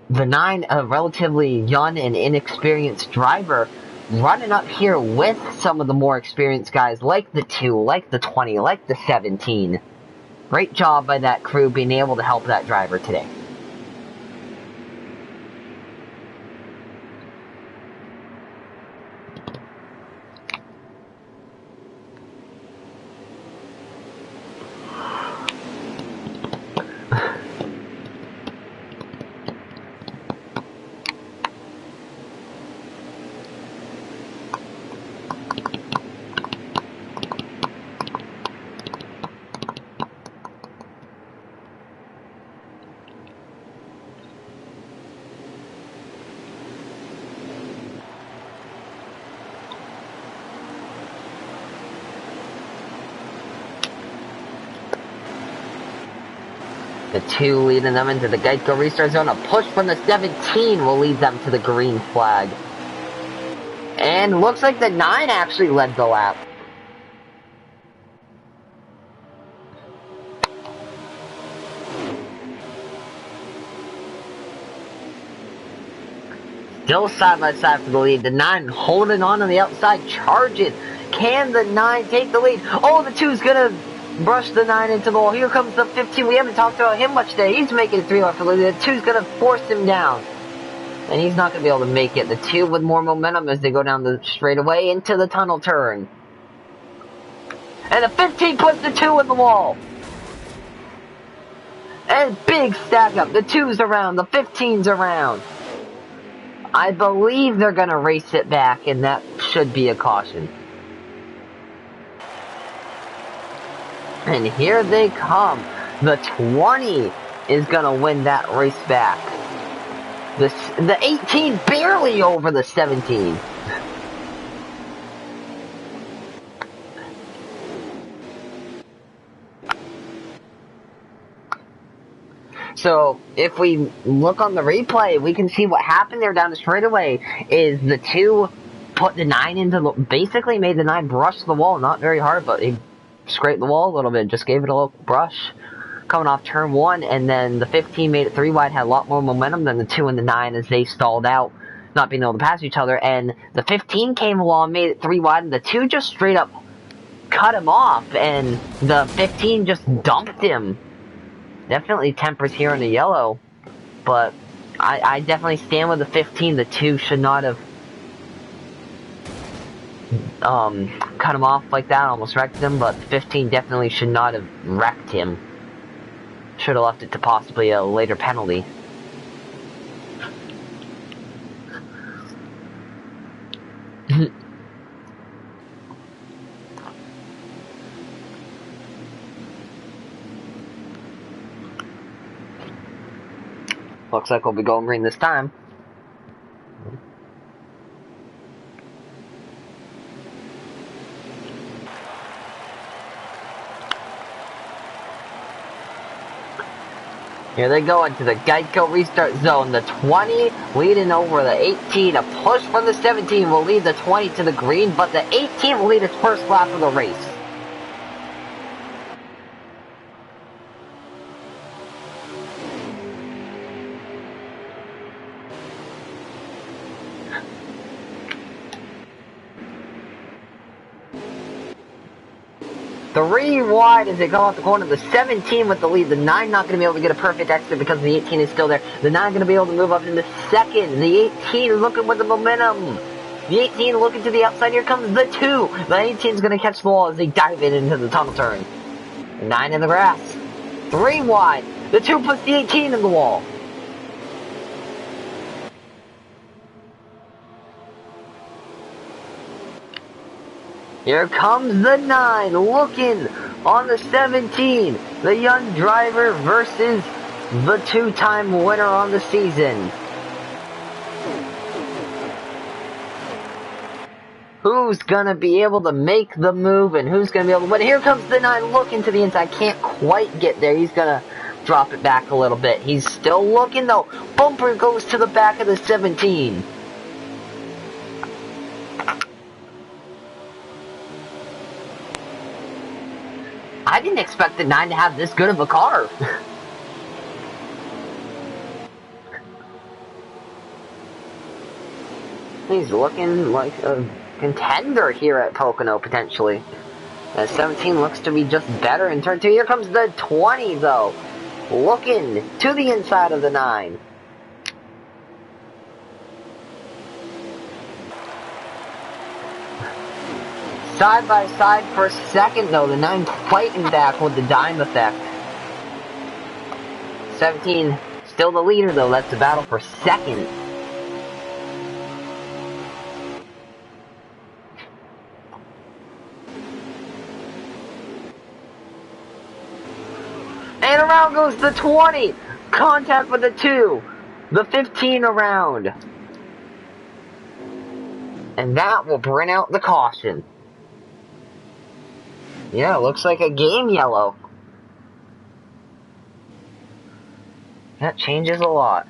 9, a relatively young and inexperienced driver, running up here with some of the more experienced guys like the 2, like the 20, like the 17. Great job by that crew being able to help that driver today. The 2 leading them into the Geico restart zone. A push from the 17 will lead them to the green flag. And looks like the 9 actually led the lap. Still side by side for the lead. The 9 holding on the outside, charging. Can the 9 take the lead? Oh, the 2's gonna brush the 9 into the wall. Here comes the 15. We haven't talked about him much today. He's making 3 left for the lead. The 2's gonna force him down. And he's not gonna be able to make it. The 2 with more momentum as they go down the straightaway into the tunnel turn. And the 15 puts the 2 in the wall. And big stack up. The 2's around. The 15's around. I believe they're going to race it back, and that should be a caution. And here they come. The 20 is going to win that race back. The 18 barely over the 17. So, if we look on the replay, we can see what happened there down the straightaway is the 2 put the 9 into the, basically made the 9 brush the wall, not very hard, but he scraped the wall a little bit, just gave it a little brush. coming off turn 1, and then the 15 made it 3 wide, had a lot more momentum than the 2 and the 9 as they stalled out, not being able to pass each other, and the 15 came along, made it 3 wide, and the 2 just straight up cut him off, and the 15 just dumped him. Definitely tempers here in the yellow, but I definitely stand with the 15. The 2 should not have cut him off like that, almost wrecked him, but 15 definitely should not have wrecked him. Should have left it to possibly a later penalty. Looks like we'll be going green this time. Here they go into the Geico restart zone. The 20 leading over the 18. A push from the 17 will lead the 20 to the green, but the 18 will lead its first lap of the race. Three wide as they go off the corner. The 17 with the lead. The 9 not going to be able to get a perfect exit because the 18 is still there. The 9 going to be able to move up in the second. The 18 looking with the momentum. The 18 looking to the outside. Here comes the 2. The 18 is going to catch the wall as they dive it into the tunnel turn. 9 in the grass. 3 wide. The 2 puts the 18 in the wall. Here comes the 9, looking on the 17. The young driver versus the 2-time winner on the season. Who's gonna be able to make the move and who's gonna be able to win? Here comes the 9, looking to the inside. Can't quite get there. He's gonna drop it back a little bit. He's still looking though. Bumper goes to the back of the 17. I didn't expect the 9 to have this good of a car. He's looking like a contender here at Pocono, potentially. The 17 looks to be just better in turn 2. Here comes the 20, though. Looking to the inside of the 9. Side by side for a second, though. The 9 fighting back with the dime effect. 17 still the leader, though. That's the battle for second. And around goes the 20. Contact with the 2. The 15 around. And that will bring out the caution. Yeah, looks like a game yellow. That changes a lot.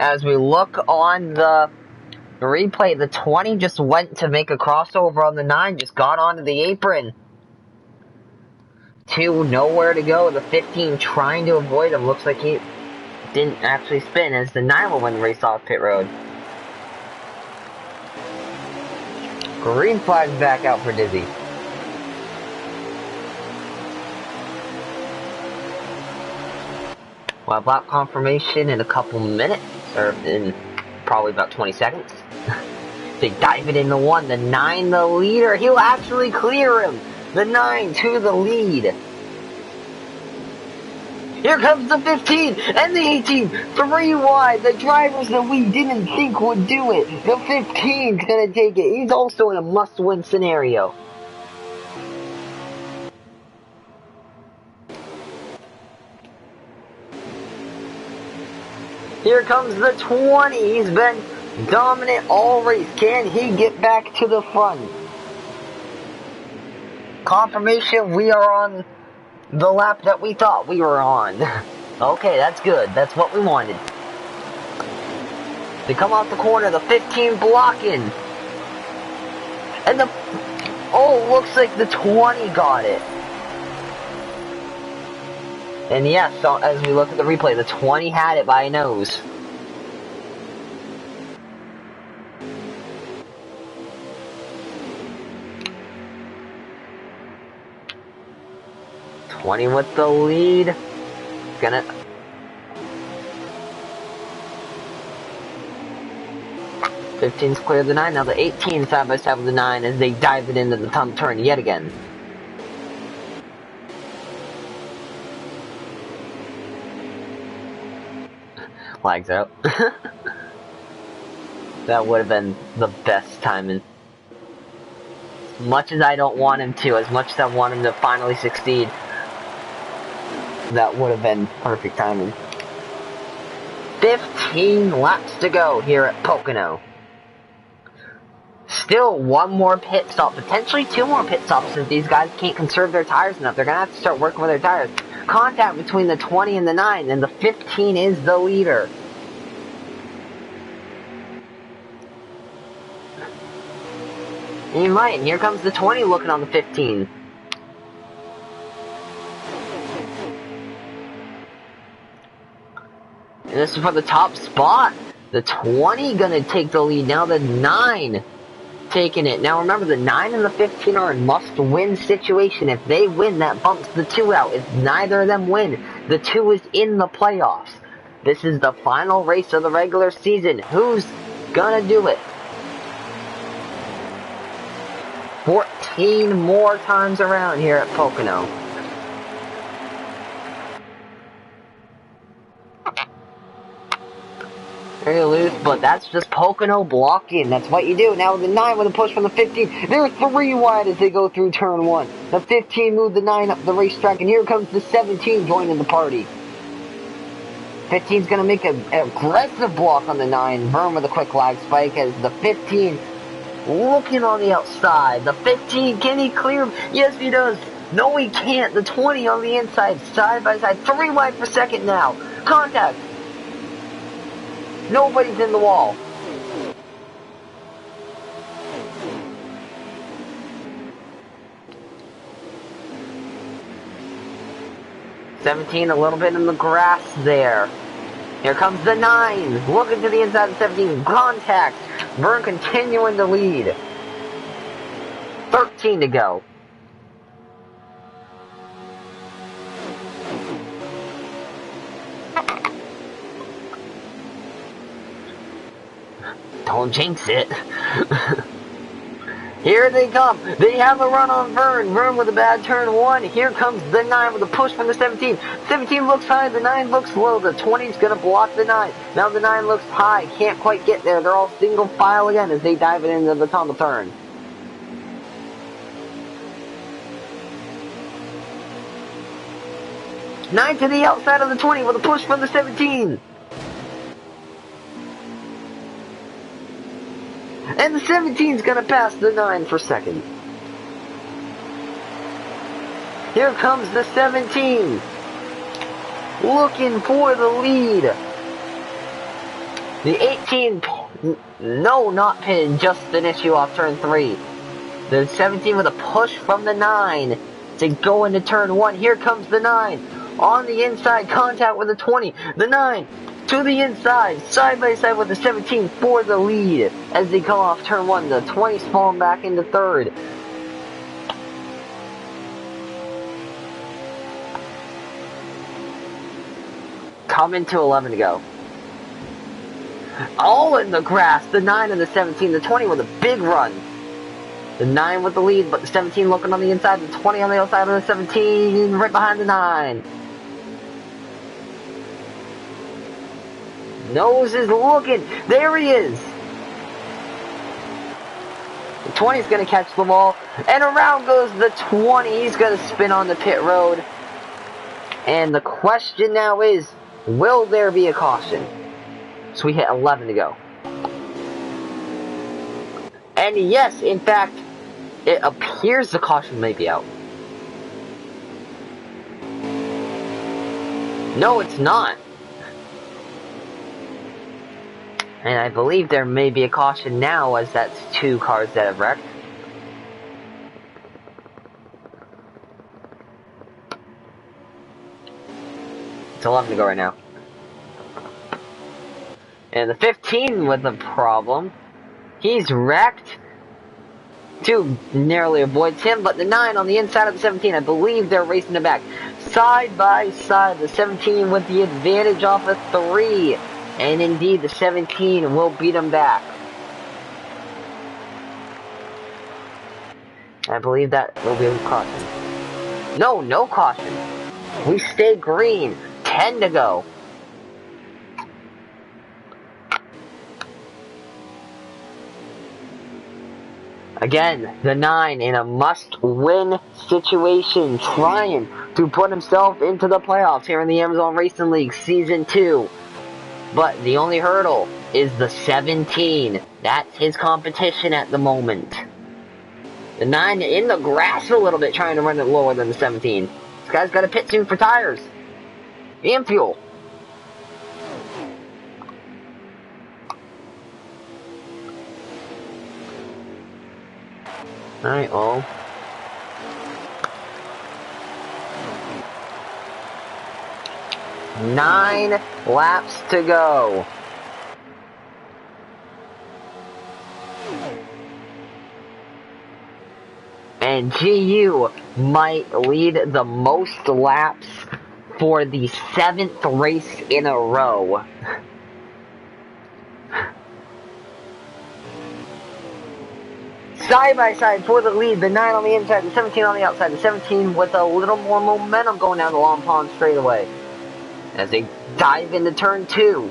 As we look on the replay, the 20 just went to make a crossover on the 9, just got onto the apron. 2 nowhere to go. The 15 trying to avoid him. Looks like he didn't actually spin as the 9 will win the race off pit road. Green flag back out for Dizzy. We'll have lap confirmation in a couple minutes, or in probably about 20 seconds. They dive it into 1. The 9, the leader. He'll actually clear him. The 9 to the lead. Here comes the 15 and the 18. 3 wide. The drivers that we didn't think would do it. The 15's gonna take it. He's also in a must-win scenario. Here comes the 20. He's been dominant all race. Can he get back to the front? Confirmation, we are on the lap that we thought we were on. Okay, that's good. That's what we wanted. They come off the corner, the 15 blocking. And the... Oh, looks like the 20 got it. And yes, so as we look at the replay, the 20 had it by a nose. With the lead. Gonna... 15's clear of the 9. Now the 18 side by side with the 9 as they dive it into the thumb turn yet again. Flags out. That would have been the best timing. As much as I don't want him to, as much as I want him to finally succeed, that would have been perfect timing. 15 laps to go here at Pocono. Still one more pit stop, potentially 2 more pit stops if these guys can't conserve their tires enough. They're going to have to start working with their tires. Contact between the 20 and the 9, and the 15 is the leader. You're right, and here comes the 20 looking on the 15. And this is for the top spot. The 20 gonna take the lead. Now the 9 taking it. Now remember, the 9 and the 15 are a must-win situation. If they win, that bumps the 2 out. If neither of them win, the 2 is in the playoffs. This is the final race of the regular season. Who's gonna do it? 14 more times around here at Pocono. Very loose, but that's just Pocono blocking. That's what you do. Now with the 9 with a push from the 15. They're 3 wide as they go through turn 1. The 15 moved the 9 up the racetrack, and here comes the 17 joining the party. 15's going to make an aggressive block on the 9. Vern with a quick lag spike as the 15 looking on the outside. The 15, can he clear? Yes, he does. No, he can't. The 20 on the inside, side by side. 3 wide for second now. Contact. Nobody's in the wall. $17 a little bit in the grass there. Here comes the 9. Looking to the inside of 17. Contact. Vern continuing to lead. 13 to go. Don't jinx it. Here they come. They have a run on Vern. Vern with a bad turn 1. Here comes the 9 with a push from the 17. 17 looks high. The 9 looks low. The 20's going to block the 9. Now the 9 looks high. Can't quite get there. They're all single file again as they dive it into the tunnel turn. Nine to the outside of the 20 with a push from the 17. And the 17's gonna pass the 9 for second. Here comes the 17. Looking for the lead. The 18, no, not pitted, just finished you off turn 3. The 17 with a push from the 9 to go into turn 1. Here comes the 9. On the inside, contact with the 20. The 9. To the inside, side by side with the 17 for the lead as they come off turn 1. The 20's falling back into third. Coming to 11 to go. All in the grass, the 9 and the 17. The 20 with a big run. The 9 with the lead, but the 17 looking on the inside. The 20 on the outside of the 17, right behind the 9. Nose is looking. There he is. The 20's going to catch the ball. And around goes the 20. He's going to spin on the pit road. And the question now is, will there be a caution? So we hit 11 to go. And yes, in fact, it appears the caution may be out. No, it's not. And I believe there may be a caution now, as that's 2 cars that have wrecked. It's 11 to go right now. And the 15 with a problem. He's wrecked. 2 narrowly avoids him, but the 9 on the inside of the 17, I believe they're racing it back. Side by side, the 17 with the advantage off of 3. And indeed, the 17 will beat him back. I believe that will be a caution. No, no caution. We stay green. 10 to go. Again, the 9 in a must-win situation, trying to put himself into the playoffs here in the Amazon Racing League Season 2. But the only hurdle is the 17. That's his competition at the moment. The 9 in the grass a little bit, trying to run it lower than the 17. This guy's got to pit soon for tires and fuel. Alright, well. 9 laps to go. And GU might lead the most laps for the 7th race in a row. Side by side for the lead, the 9 on the inside, the 17 on the outside, the 17 with a little more momentum going down the Long Pond straightaway. As they dive into turn 2.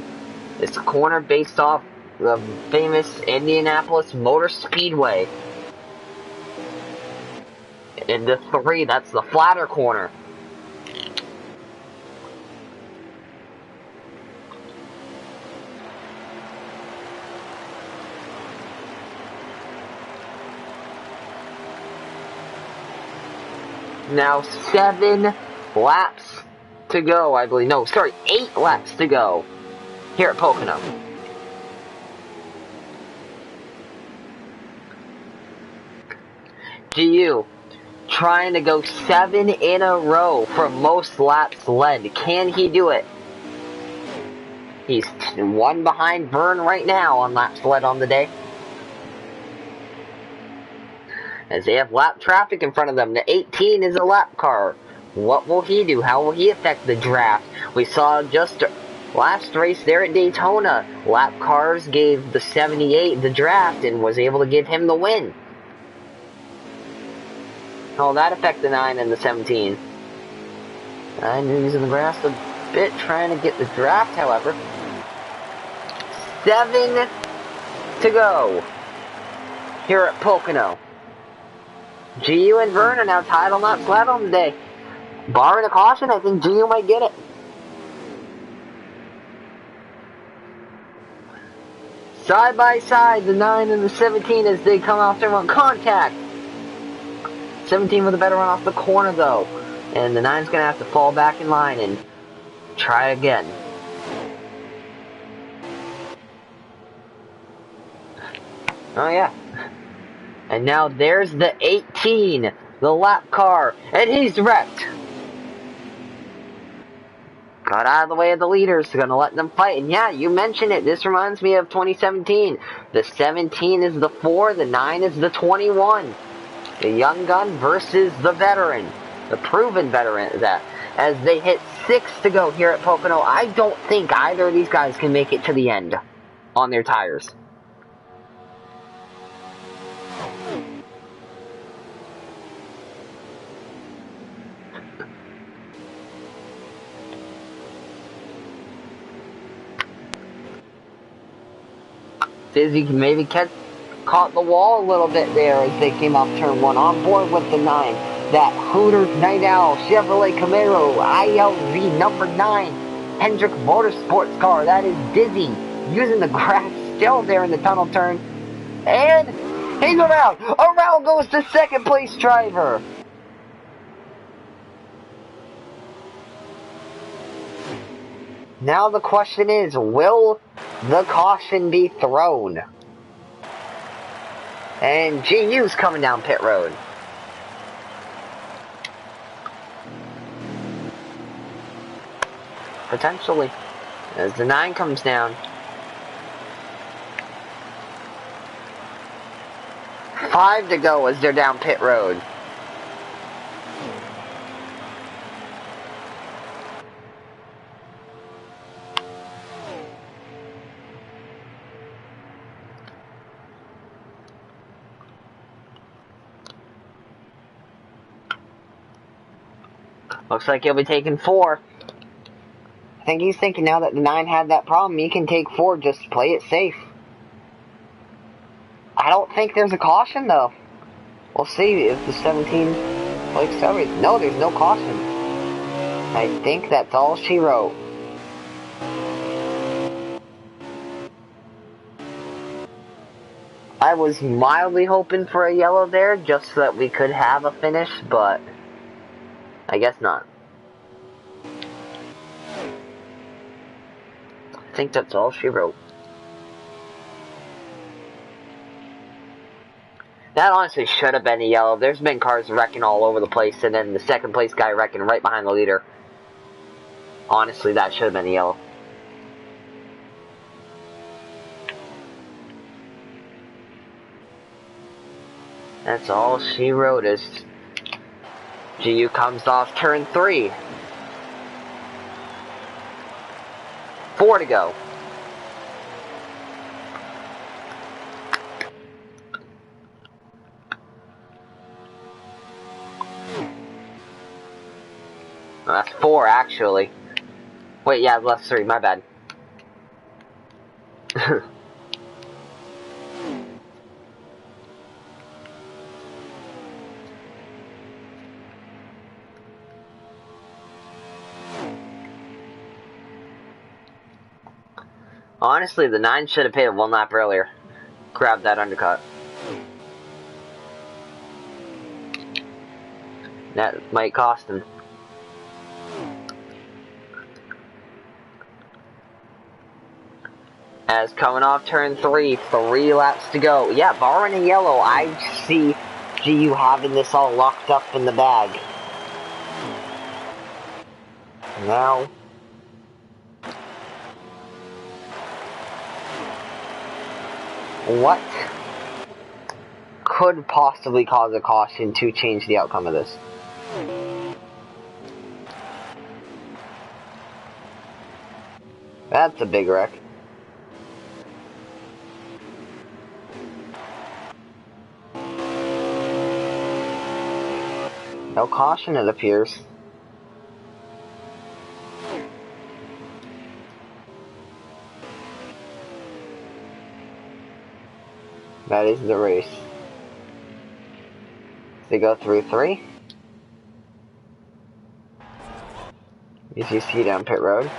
It's a corner based off the famous Indianapolis Motor Speedway. Into 3, that's the flatter corner. Now 7 laps to go, I believe. No, sorry, 8 laps to go here at Pocono. GU trying to go 7 in a row for most laps led. Can he do it? He's 1 behind Vern right now on laps led on the day. As they have lap traffic in front of them. The 18 is a lap car. What will he do? How will he affect the draft? We saw just last race there at Daytona. Lap cars gave the 78 the draft and was able to give him the win. How will that affect the 9 and the 17? 9 using the grass a bit, trying to get the draft, however. 7 to go here at Pocono. GU and Vern are now tied on laps led on the day. Barring a caution, I think GU might get it. Side by side, the 9 and the 17 as they come off turn 1. Contact! 17 with a better run off the corner, though. And the 9's going to have to fall back in line and try again. Oh, yeah. And now there's the 18, the lap car, and he's wrecked. Got out of the way of the leaders, gonna let them fight. And yeah, you mentioned it, this reminds me of 2017. The 17 is the 4, the 9 is the 21. The young gun versus the veteran, the proven veteran, that. As they hit 6 to go here at Pocono, I don't think either of these guys can make it to the end on their tires. Dizzy maybe caught the wall a little bit there as they came off turn 1. On board with the 9. That Hooters Night Owl Chevrolet Camaro ILV number 9 Hendrick Motorsports car. That is Dizzy using the grass still there in the tunnel turn. And he's around. Around goes the second place driver. Now the question is, will the caution be thrown? And GU's coming down pit road. Potentially. As the 9 comes down. 5 to go as they're down pit road. Looks like he'll be taking 4. I think he's thinking now that the 9 had that problem, he can take 4, just play it safe. I don't think there's a caution, though. We'll see if the 17 likes everything. No, there's no caution. I think that's all she wrote. I was mildly hoping for a yellow there, just so that we could have a finish, but I guess not. I think that's all she wrote. That honestly should have been a yellow. There's been cars wrecking all over the place, and then the second place guy wrecking right behind the leader. Honestly, that should have been a yellow. That's all she wrote is GU comes off turn 3. 4 to go. Oh, that's 4 actually. Wait, yeah, left 3, my bad. Honestly, the 9 should have pitted 1 lap earlier. Grab that undercut. That might cost him. As coming off turn 3, 3 laps to go. Yeah, barring a yellow, I see GU having this all locked up in the bag. Now, what could possibly cause a caution to change the outcome of this? That's a big wreck. No caution, it appears. That is the race. They go through 3. As you see down pit road.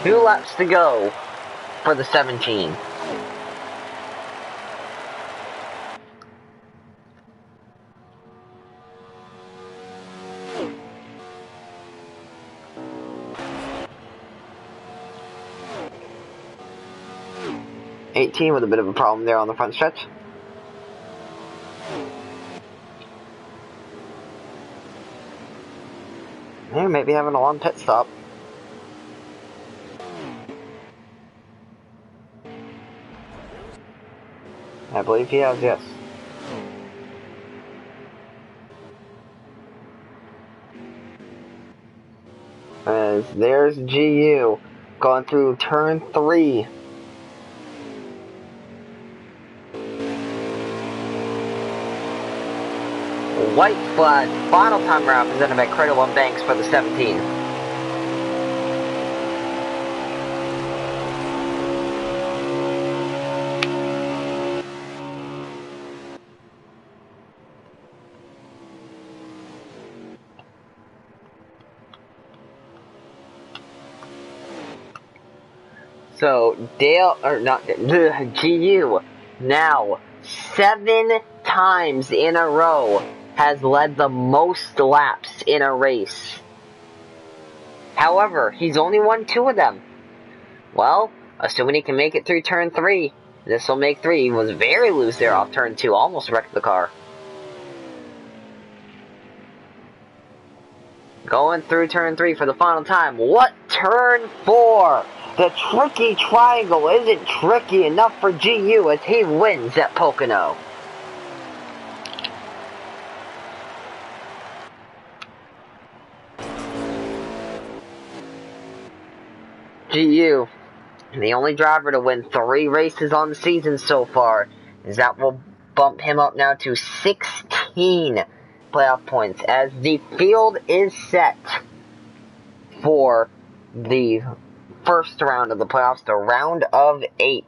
2 laps to go for the 17. With a bit of a problem there on the front stretch. He may be having a long pit stop. I believe he has, yes. As there's GU going through turn 3. White flag, final time round presented by Cradle and Banks for the 17. So, GU, now 7 times in a row has led the most laps in a race. However, he's only won 2 of them. Well, assuming he can make it through turn 3, this will make 3. He was very loose there off turn 2, almost wrecked the car. Going through turn 3 for the final time. What turn 4? The tricky triangle isn't tricky enough for GU as he wins at Pocono. GU, the only driver to win 3 races on the season so far, as that will bump him up now to 16 playoff points as the field is set for the first round of the playoffs, the round of 8.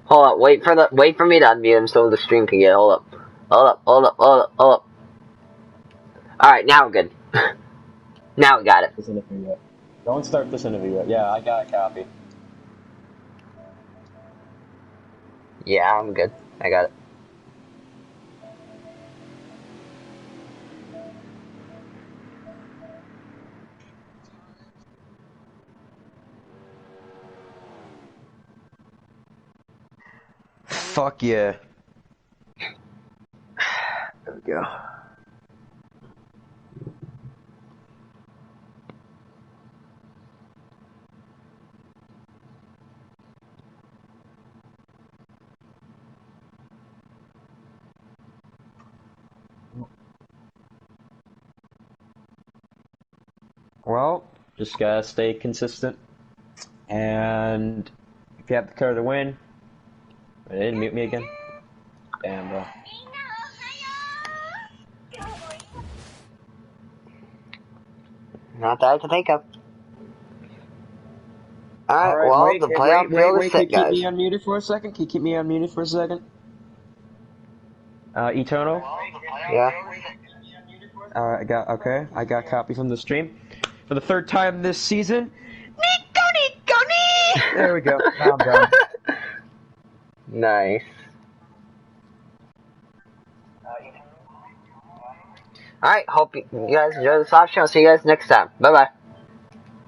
Hold up, wait for me to unmute him so the stream can get. Hold up. Alright, now we're good. Now we got it. This interview yet. Don't start this interview yet. Yeah, I got a copy. Yeah, I'm good. I got it. Fuck yeah. There we go. Well, just gotta stay consistent. And if you have the car to win, it didn't mute me again. Damn, bro. Not that I can think of. Alright, Alright, well, the playoff field is Can set, you keep guys. me unmuted for a second? Can you keep me unmuted for a second? Eternal? Yeah. Alright, I got a copy from the stream. For the 3rd time this season. There we go. Now I'm done. Nice. Alright, hope you guys enjoy this live show. See you guys next time. Bye-bye.